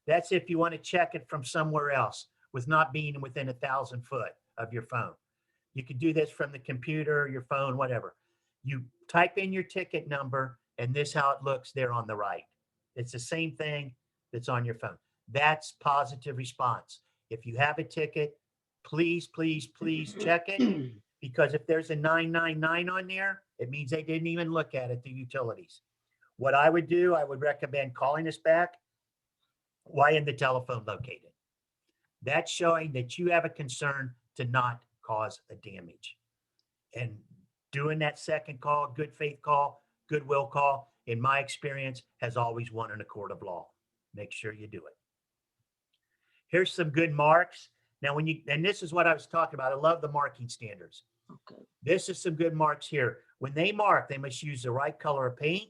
That's if you want to check it from somewhere else with not being within 1,000 foot of your phone. You can do this from the computer, your phone, whatever. You type in your ticket number, and this is how it looks there on the right. It's the same thing that's on your phone. That's positive response. If you have a ticket, please, please, please check it, because if there's a 999 on there, it means they didn't even look at it, the utilities. What I would do, I would recommend calling us back. Why isn't the telephone located? That's showing that you have a concern to not cause a damage. And doing that second call, good faith call, goodwill call, in my experience, has always won in a court of law. Make sure you do it. Here's some good marks. Now, and this is what I was talking about. I love the marking standards. Okay. This is some good marks here. When they mark, they must use the right color of paint.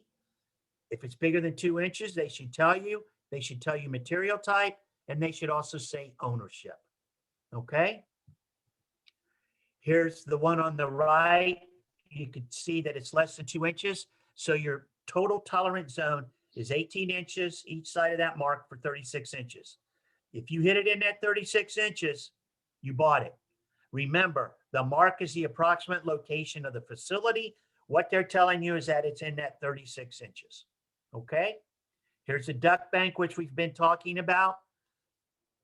If it's bigger than 2 inches, they should tell you. They should tell you material type, and they should also say ownership. Okay? Here's the one on the right. you could see that it's less than 2 inches. So your total tolerance zone is 18 inches each side of that mark for 36 inches. If you hit it in that 36 inches, you bought it. Remember, the mark is the approximate location of the facility. What they're telling you is that it's in that 36 inches. Okay? Here's the duct bank, which we've been talking about.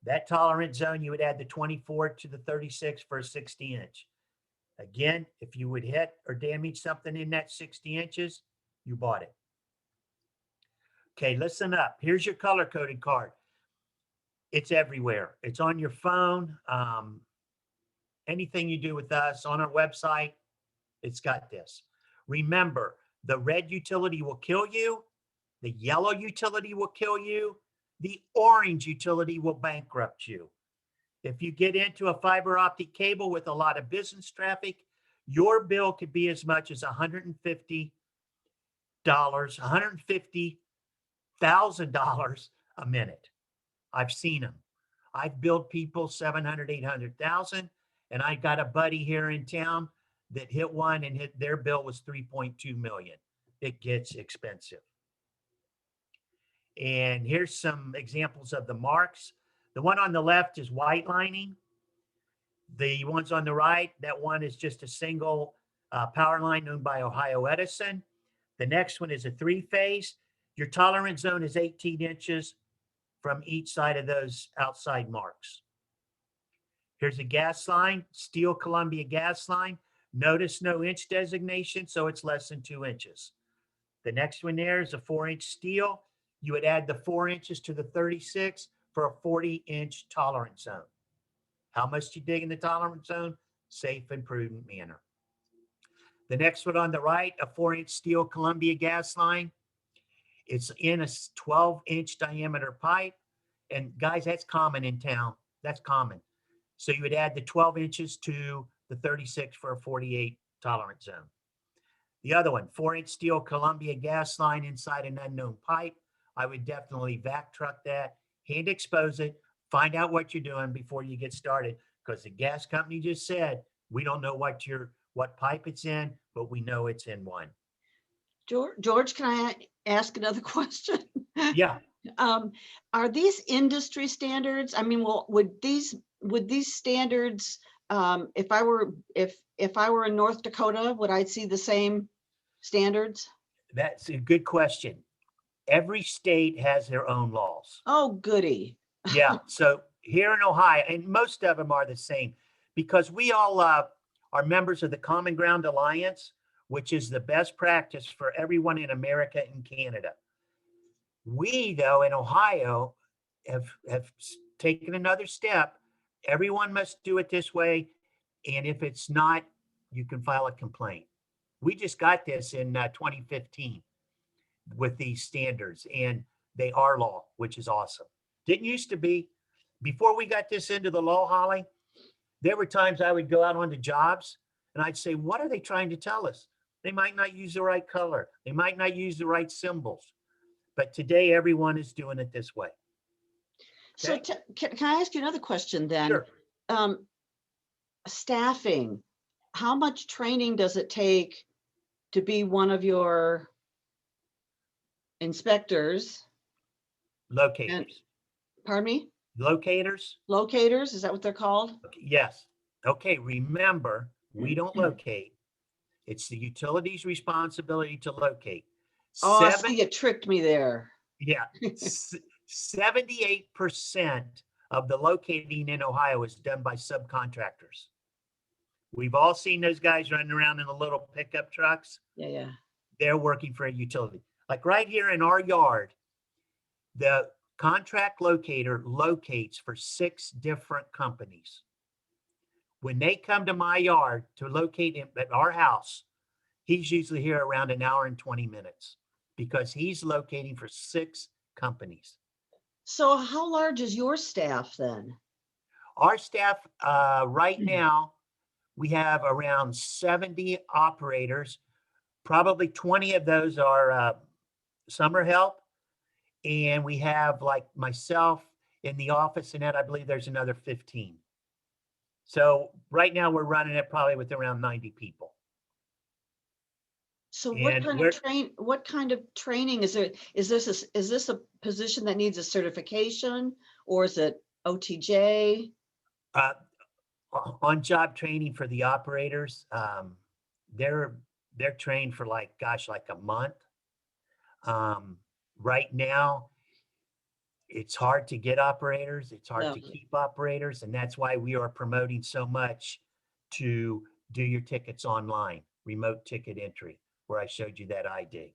That tolerance zone, you would add the 24 to the 36 for a 60 inch. Again, if you would hit or damage something in that 60 inches, you bought it. Okay, listen up. Here's your color-coded card. It's everywhere. It's on your phone. Anything you do with us on our website, it's got this. Remember, the red utility will kill you. The yellow utility will kill you. The orange utility will bankrupt you. If you get into a fiber optic cable with a lot of business traffic, your bill could be as much as $150, $150,000 a minute. I've seen them. I've billed people 700, 800,000, and I got a buddy here in town that hit one and their bill was 3.2 million. It gets expensive. And here's some examples of the marks. The one on the left is white lining. The ones on the right, that one is just a single power line owned by Ohio Edison. The next one is a 3-phase. Your tolerance zone is 18 inches from each side of those outside marks. Here's a gas line, steel Columbia gas line. Notice no inch designation, so it's less than 2 inches. The next one there is a 4-inch steel. You would add the 4 inches to the 36 for a 40-inch tolerance zone. How much do you dig in the tolerance zone? Safe and prudent manner. The next one on the right, a 4-inch steel Columbia gas line. It's in a 12-inch diameter pipe. And guys, that's common in town. That's common. So you would add the 12 inches to the 36 for a 48 tolerance zone. The other one, 4-inch steel Columbia gas line inside an unknown pipe. I would definitely vac truck that, hand expose it, find out what you're doing before you get started, because the gas company just said, we don't know what pipe it's in, but we know it's in one. George, can I ask another question? Yeah. Are these industry standards? I mean, well, would these standards, if I were in North Dakota, would I see the same standards? That's a good question. Every state has their own laws. Oh, goody. Yeah. So here in Ohio, and most of them are the same, because we all are members of the Common Ground Alliance, which is the best practice for everyone in America and Canada. We, though, in Ohio, have taken another step. Everyone must do it this way. And if it's not, you can file a complaint. We just got this in 2015 with these standards, and they are law, which is awesome. Didn't used to be. Before we got this into the law, Holly, there were times I would go out onto jobs and I'd say, what are they trying to tell us? They might not use the right color. They might not use the right symbols. But today, everyone is doing it this way. Okay? So can I ask you another question then? Sure. Staffing, how much training does it take to be one of your inspectors? Locators. Pardon me? Locators? Locators, is that what they're called? Yes. Okay, remember, we don't locate. It's the utility's responsibility to locate. Oh, I see, you tricked me there. Yeah. 78% of the locating in Ohio is done by subcontractors. We've all seen those guys running around in the little pickup trucks. Yeah. They're working for a utility. Like right here in our yard, the contract locator locates for 6 different companies. When they come to my yard to locate at our house, he's usually here around an hour and 20 minutes because he's locating for 6 companies. So how large is your staff then? Our staff right now, we have around 70 operators. Probably 20 of those are summer help. And we have like myself in the office, and I believe there's another 15. So right now we're running it probably with around 90 people. So And we're, what kind of training is there? Is this a position that needs a certification, or is it OTJ? uh, on-job training for the operators. They're they're trained for like, gosh, like a month. Um, right now, it's hard to get operators. It's hard to No. keep operators, and that's why we are promoting so much to do your tickets online, remote ticket entry, where I showed you that iDig.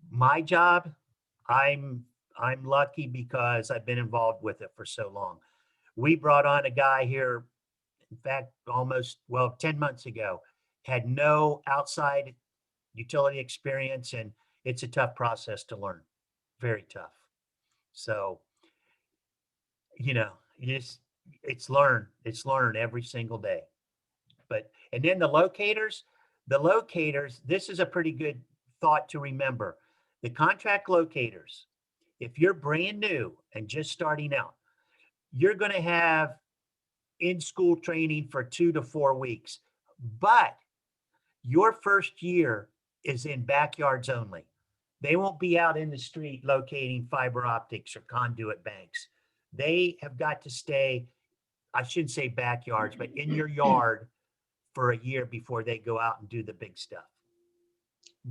My job, I'm I'm lucky because I've been involved with it for so long. We brought on a guy here, in fact, almost, well, 10 months ago, had no outside utility experience, and it's a tough process to learn, very tough. So, you know, it's learn every single day. But, and then the locators, this is a pretty good thought to remember. The contract locators, if you're brand new and just starting out, you're going to have in-school training for 2 to 4 weeks, but your first year is in backyards only. They won't be out in the street locating fiber optics or conduit banks. They have got to stay, I shouldn't say backyards, but in your yard for a year before they go out and do the big stuff.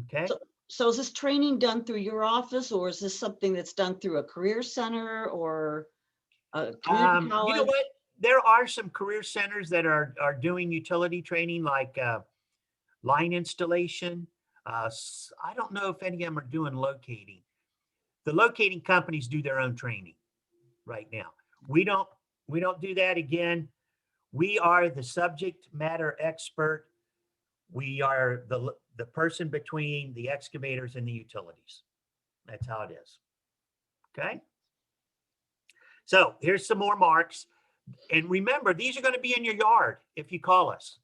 Okay. So is this training done through your office, or is this something that's done through a career center or a community You know college? what? There are some career centers that are doing utility training, like line installation. I don't know if any of them are doing locating. The locating companies do their own training right now. We don't do that. Again, we are the subject matter expert. We are the person between the excavators and the utilities. That's how it is. Okay. So here's some more marks. And remember, these are going to be in your yard if you call us.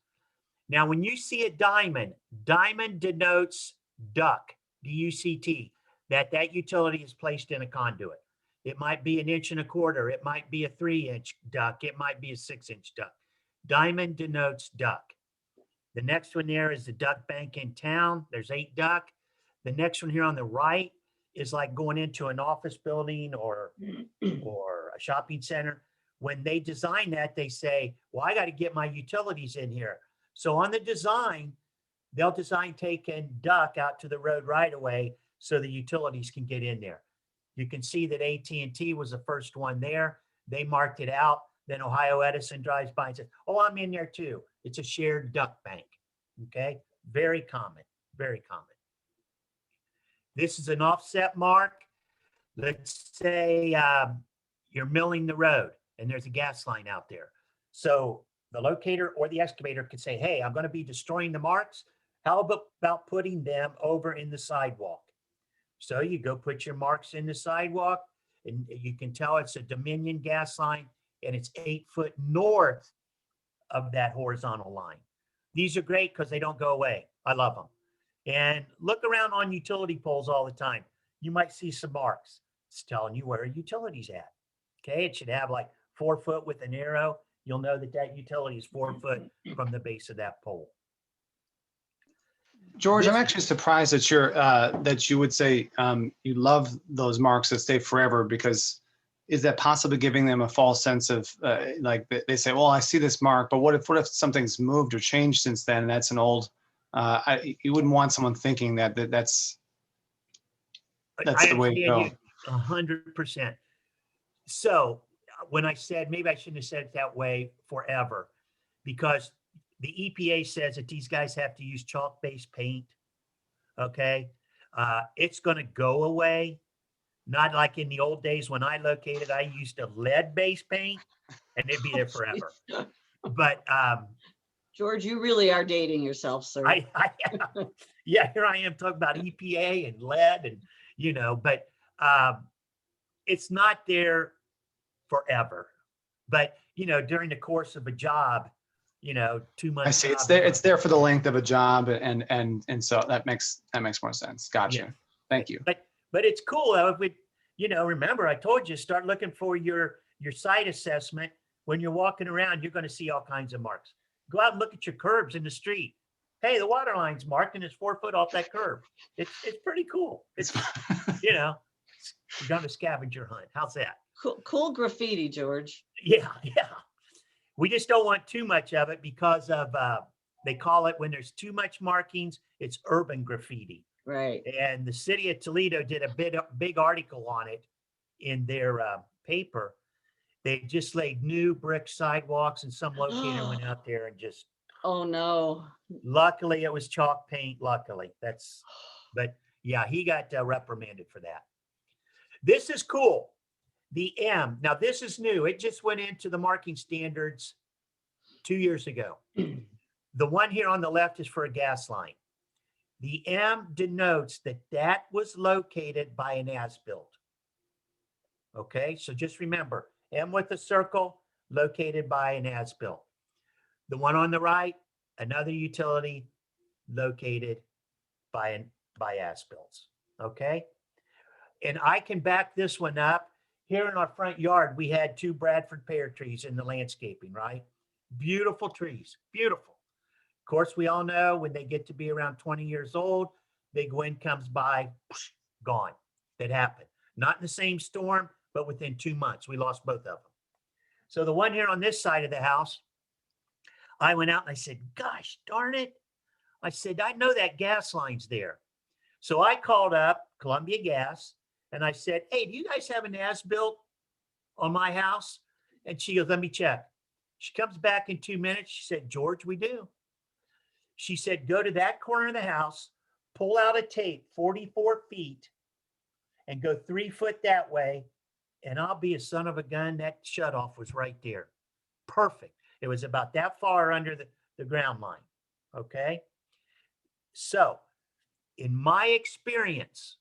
Now, when you see a diamond, diamond denotes duct, D-U-C-T, that utility is placed in a conduit. It might be 1.25 inches. It might be a 3-inch duct. It might be a 6-inch duct. Diamond denotes duct. The next one there is the duct bank in town. There's 8 duct. The next one here on the right is like going into an office building or a shopping center. When they design that, they say, well, I got to get my utilities in here. So on the design, they'll design taking duct out to the road right away so the utilities can get in there. You can see that AT&T was the first one there. They marked it out. Then Ohio Edison drives by and says, oh, I'm in there too. It's a shared duct bank. Okay. Very common. Very common. This is an offset mark. Let's say you're milling the road and there's a gas line out there. So the locator or the excavator could say, hey, I'm going to be destroying the marks. How about putting them over in the sidewalk? So you go put your marks in the sidewalk, and you can tell it's a Dominion gas line, and it's 8 foot north of that horizontal line. These are great because they don't go away. I love them. And look around on utility poles all the time. You might see some marks. It's telling you where a utility's at. Okay, it should have like 4 foot with an arrow. You'll know that utility is 4 foot from the base of that pole. George, I'm actually surprised that you would say you love those marks that stay forever, because is that possibly giving them a false sense of like they say, well, I see this mark, but what if something's moved or changed since then? And that's an old. You wouldn't want someone thinking that's the way to go. 100%. So when I said, maybe I shouldn't have said it that way, forever, because the EPA says that these guys have to use chalk-based paint. Okay. It's going to go away. Not like in the old days when I located, I used a lead-based paint and it'd be there forever. But George, you really are dating yourself, sir. Yeah, here I am talking about EPA and lead and, but it's not there forever. But, during the course of a job, 2 months. I see. It's there for the length of a job, and so that makes more sense. Gotcha. Yeah. Thank you. But it's cool though. If we, remember I told you, start looking for your site assessment. When you're walking around, you're going to see all kinds of marks. Go out and look at your curbs in the street. hey, the water line's marked and it's 4 foot off that curb. It's pretty cool. It's, you know, you're going to scavenger hunt. How's that? Cool graffiti, George. Yeah. We just don't want too much of it because of, they call it when there's too much markings, it's urban graffiti. Right. And the city of Toledo did a big article on it in their paper. They just laid new brick sidewalks and some locator went out there and just, Oh, no. luckily it was chalk paint, luckily. But yeah, he got reprimanded for that. This is cool. The M, now this is new. It just went into the marking standards 2 years ago. The one here on the left is for a gas line. The M denotes that was located by an as-built. Okay, so just remember, M with a circle, located by an as-built. The one on the right, another utility located by as-builts. Okay, and I can back this one up. Here in our front yard, we had 2 Bradford pear trees in the landscaping, right? Beautiful trees, beautiful. Of course, we all know when they get to be around 20 years old, big wind comes by, gone. That happened. Not in the same storm, but within 2 months, we lost both of them. So the one here on this side of the house, I went out and I said, gosh, darn it. I said, I know that gas line's there. So I called up Columbia Gas and I said, hey, do you guys have an as-built on my house? And she goes, let me check. She comes back in 2 minutes. She said, George, we do. She said, go to that corner of the house, pull out a tape 44 feet and go 3 foot that way. And I'll be a son of a gun. That shutoff was right there. Perfect. It was about that far under the ground line. Okay. So in my experience,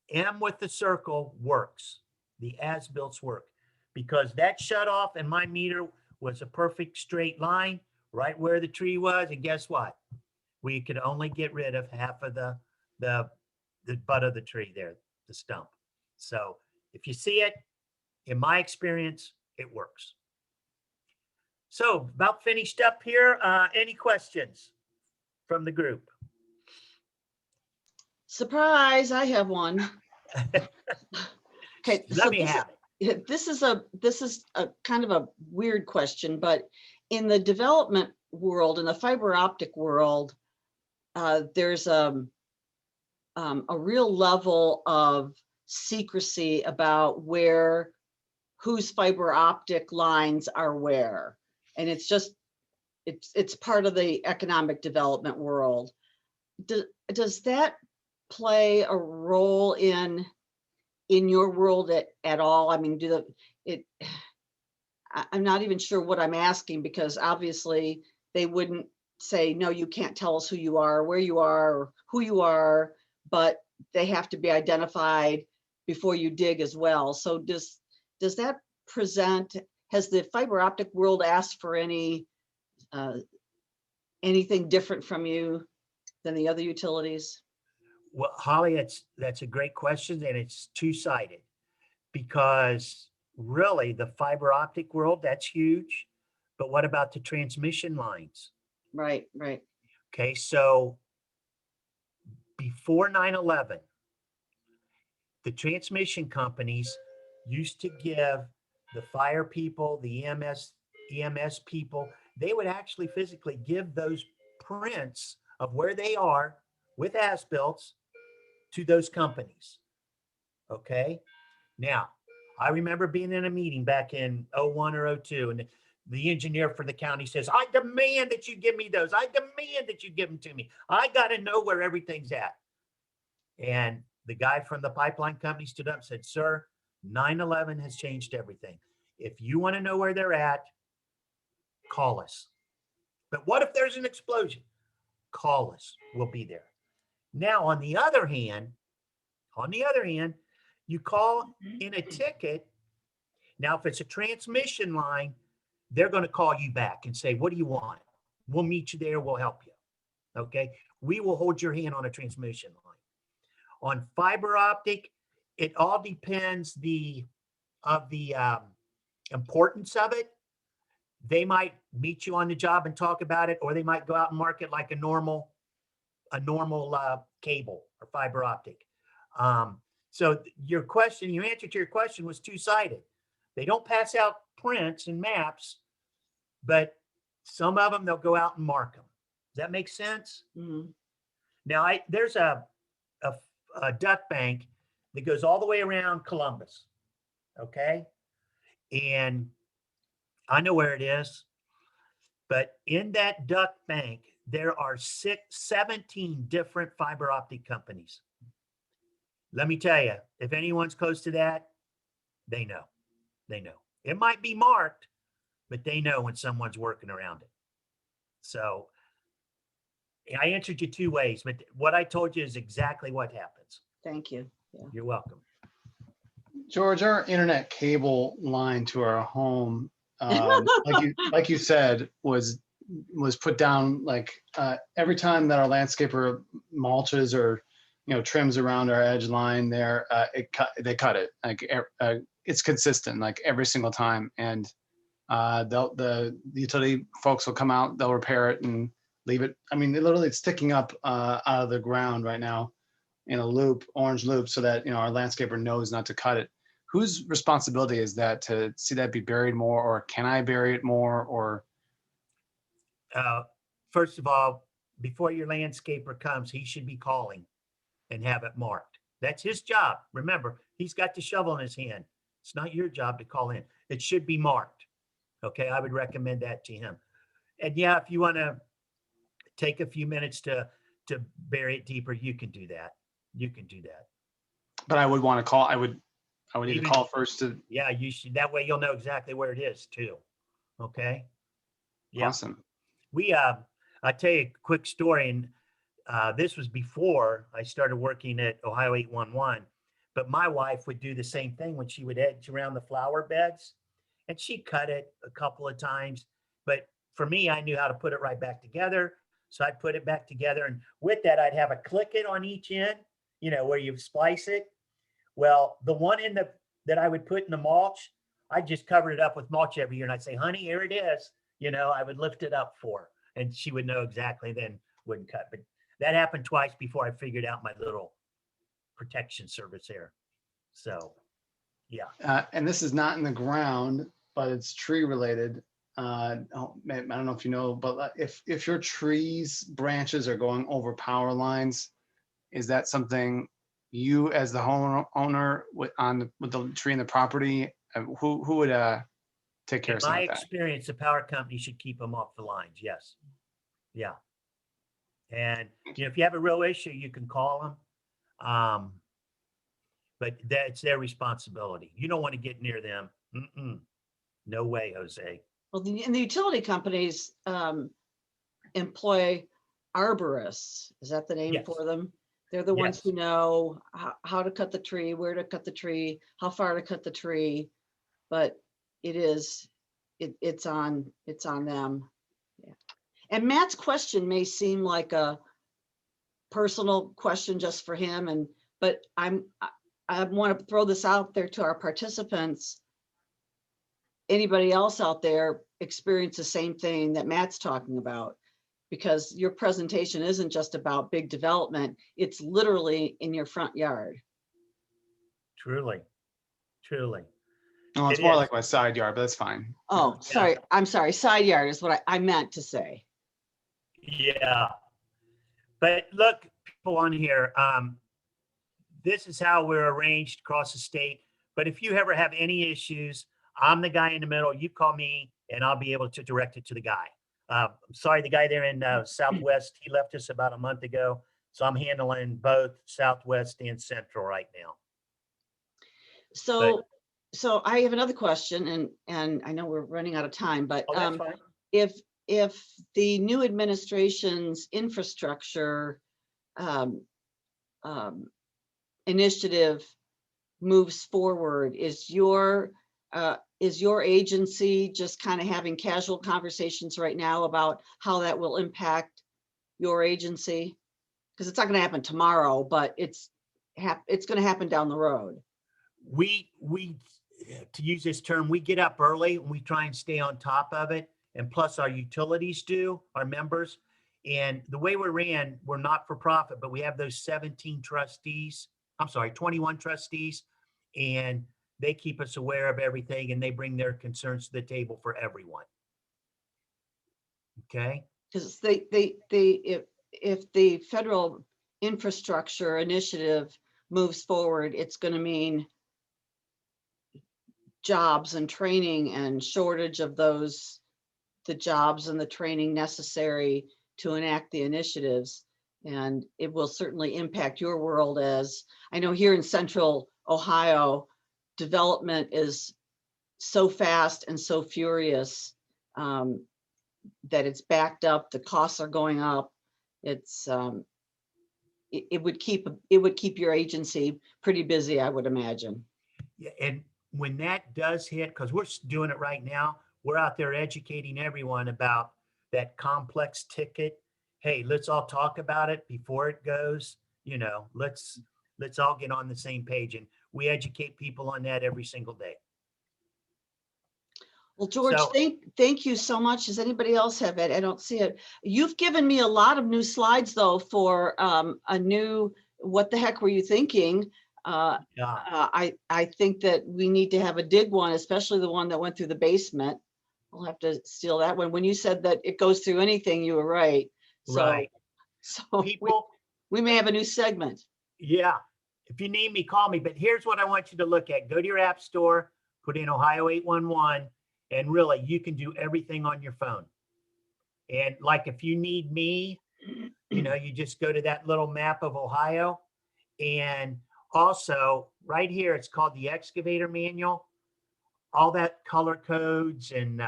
M with the circle works. The as-builts work because that shutoff in my meter was a perfect straight line right where the tree was. And guess what? We could only get rid of half of the butt of the tree there, the stump. So if you see it, in my experience, it works. So about finished up here. Any questions from the group? Surprise, I have one. Okay, Let me have it. This is a kind of a weird question, but in the development world, in the fiber optic world, there's a real level of secrecy about whose fiber optic lines are where. And it's part of the economic development world. Does that play a role in your world at all? I mean, I'm not even sure what I'm asking because obviously they wouldn't say, no, you can't tell us who you are, where you are, or who you are, but they have to be identified before you dig as well. So does that has the fiber optic world asked for anything different from you than the other utilities? Well, Holly, that's a great question, and it's two-sided because really the fiber optic world, that's huge. But what about the transmission lines? Right. Okay, so before 9/11, the transmission companies used to give the fire people, the EMS people, they would actually physically give those prints of where they are with as-builts to those companies. Okay. Now, I remember being in a meeting back in 01 or 02, and the engineer for the county says, I demand that you give me those. I demand that you give them to me. I got to know where everything's at. And the guy from the pipeline company stood up and said, sir, 9/11 has changed everything. If you want to know where they're at, call us. But what if there's an explosion? Call us. We'll be there. Now, on the other hand, you call in a ticket. Now, if it's a transmission line, they're going to call you back and say, what do you want? We'll meet you there. We'll help you. Okay. We will hold your hand on a transmission line. On fiber optic, it all depends of the importance of it. they might meet you on the job and talk about it, or they might go out and market like a normal cable or fiber optic. So your answer to your question was two-sided. They don't pass out prints and maps, but some of them, they'll go out and mark them. Does that make sense? Mhm. Now, there's a duck bank that goes all the way around Columbus. Okay. And I know where it is, but in that duck bank, there are 17 different fiber optic companies. Let me tell you, if anyone's close to that, they know. They know. It might be marked, but they know when someone's working around it. So I answered you two ways, but what I told you is exactly what happens. Thank you. Yeah. You're welcome. George, our internet cable line to our home, like you said, was put down like every time that our landscaper mulches or trims around our edge line there, they cut it. Like it's consistent, like every single time, and the utility folks will come out, they'll repair it and leave it. I mean, it's sticking up out of the ground right now in a loop, orange loop, so that our landscaper knows not to cut it. Whose responsibility is that to see that be buried more, or can I bury it more? Or first of all, before your landscaper comes, he should be calling and have it marked. That's his job. Remember, he's got the shovel in his hand. It's not your job to call in. It should be marked. Okay, I would recommend that to him. And yeah, if you want to take a few minutes to bury it deeper, you can do that. You can do that. But I would want to call. I would need to call first to. Yeah, you should. That way you'll know exactly where it is too. Okay. Yeah. Awesome. I'll tell you a quick story. And this was before I started working at Ohio 811. But my wife would do the same thing when she would edge around the flower beds, and she cut it a couple of times. But for me, I knew how to put it right back together. So I'd put it back together. And with that, I'd have a click it on each end, where you splice it. Well, the one end that I would put in the mulch, I just covered it up with mulch every year. And I'd say, honey, here it is. I would lift it up for her, and she would know exactly, then wouldn't cut. But that happened twice before I figured out my little protection service there. So, yeah. And this is not in the ground, but it's tree related. I don't know if you know, but if your trees branches are going over power lines, is that something you as the homeowner with the tree in the property, who would take care of something like that? In my experience, the power company should keep them off the lines. Yes. Yeah. And if you have a real issue, you can call them. But that's their responsibility. You don't want to get near them. No way, Jose. Well, the utility companies employ arborists. Is that the name Yes. for them? They're the ones Yes. who know how to cut the tree, where to cut the tree, how far to cut the tree. But it's on them. Yeah. And Matt's question may seem like a personal question just for him, but I want to throw this out there to our participants. Anybody else out there experience the same thing that Matt's talking about? Because your presentation isn't just about big development, it's literally in your front yard. Truly. Oh, it's more like my side yard, but that's fine. Oh, sorry. I'm sorry. Side yard is what I meant to say. Yeah. But look, people on here, this is how we're arranged across the state. But if you ever have any issues, I'm the guy in the middle. You call me and I'll be able to direct it to the guy. I'm sorry, the guy there in Southwest, he left us about a month ago. So I'm handling both Southwest and Central right now. So I have another question, and I know we're running out of time, but that's fine. If the new administration's infrastructure initiative moves forward, is your agency just kind of having casual conversations right now about how that will impact your agency? Because it's not going to happen tomorrow, but it's going to happen down the road. We to use this term, we get up early and we try and stay on top of it. And plus our utilities do, our members. And the way we're ran, we're not for profit, but we have those 17 trustees. I'm sorry, 21 trustees. And they keep us aware of everything and they bring their concerns to the table for everyone. Okay. Because if the federal infrastructure initiative moves forward, it's going to mean jobs and training and shortage of those, the jobs and the training necessary to enact the initiatives. And it will certainly impact your world, as I know here in central Ohio, development is so fast and so furious that it's backed up, the costs are going up. It's it would keep your agency pretty busy, I would imagine. Yeah, and when that does hit, because we're doing it right now, we're out there educating everyone about that complex ticket. Hey, let's all talk about it before it goes. You know, let's all get on the same page, and we educate people on that every single day. Well, George, So- thank you so much. Does anybody else have it? I don't see it. You've given me a lot of new slides though for a new, what the heck were you thinking? Yeah. I think that we need to have a dig one, especially the one that went through the basement. We'll have to steal that one. When you said that it goes through anything, you were right. So, Right. so People, we may have a new segment. yeah. If you need me, call me. But here's what I want you to look at. Go to your app store, put in Ohio 811, and really you can do everything on your phone. And like if you need me, you know, you just go to that little map of Ohio. And also right here, it's called the excavator manual. All that color codes and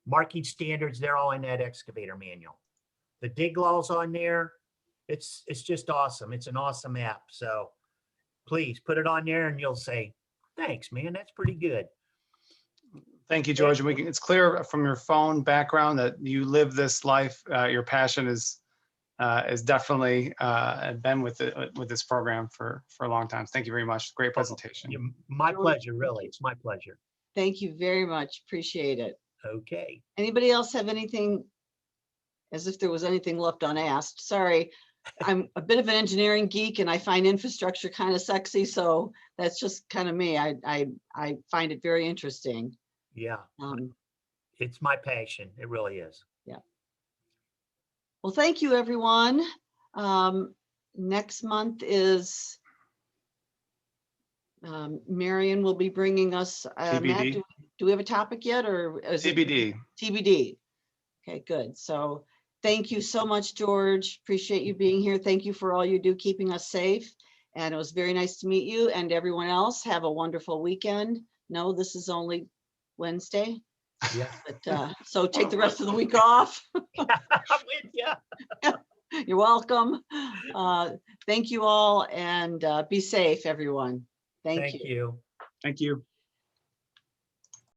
marking standards, they're all in that excavator manual. The dig law's on there. It's just awesome. It's an awesome app. So please put it on there and you'll say, thanks, man. That's pretty good. Thank you, George. And it's clear from your phone background that you live this life. Your passion is definitely been with this program for a long time. Thank you very much. Great presentation. My pleasure, really. It's my pleasure. Thank you very much. Appreciate it. Okay. Anybody else have anything, as if there was anything left unasked? Sorry, I'm a bit of an engineering geek and I find infrastructure kind of sexy. So that's just kind of me. I find it very interesting. Yeah. It's my passion. It really is. Yeah. Well, thank you, everyone. Next month is Marion will be bringing us. Matt, TBD. do we have a topic yet, or is it TBD. TBD? Okay, good. So thank you so much, George. Appreciate you being here. Thank you for all you do, keeping us safe. And it was very nice to meet you, and everyone else. Have a wonderful weekend. No, this is only Wednesday. Yeah. But, so take the rest of the week off. I'm with you. You're welcome. Thank you all, and be safe, everyone. Thank you. Thank you. Thank you.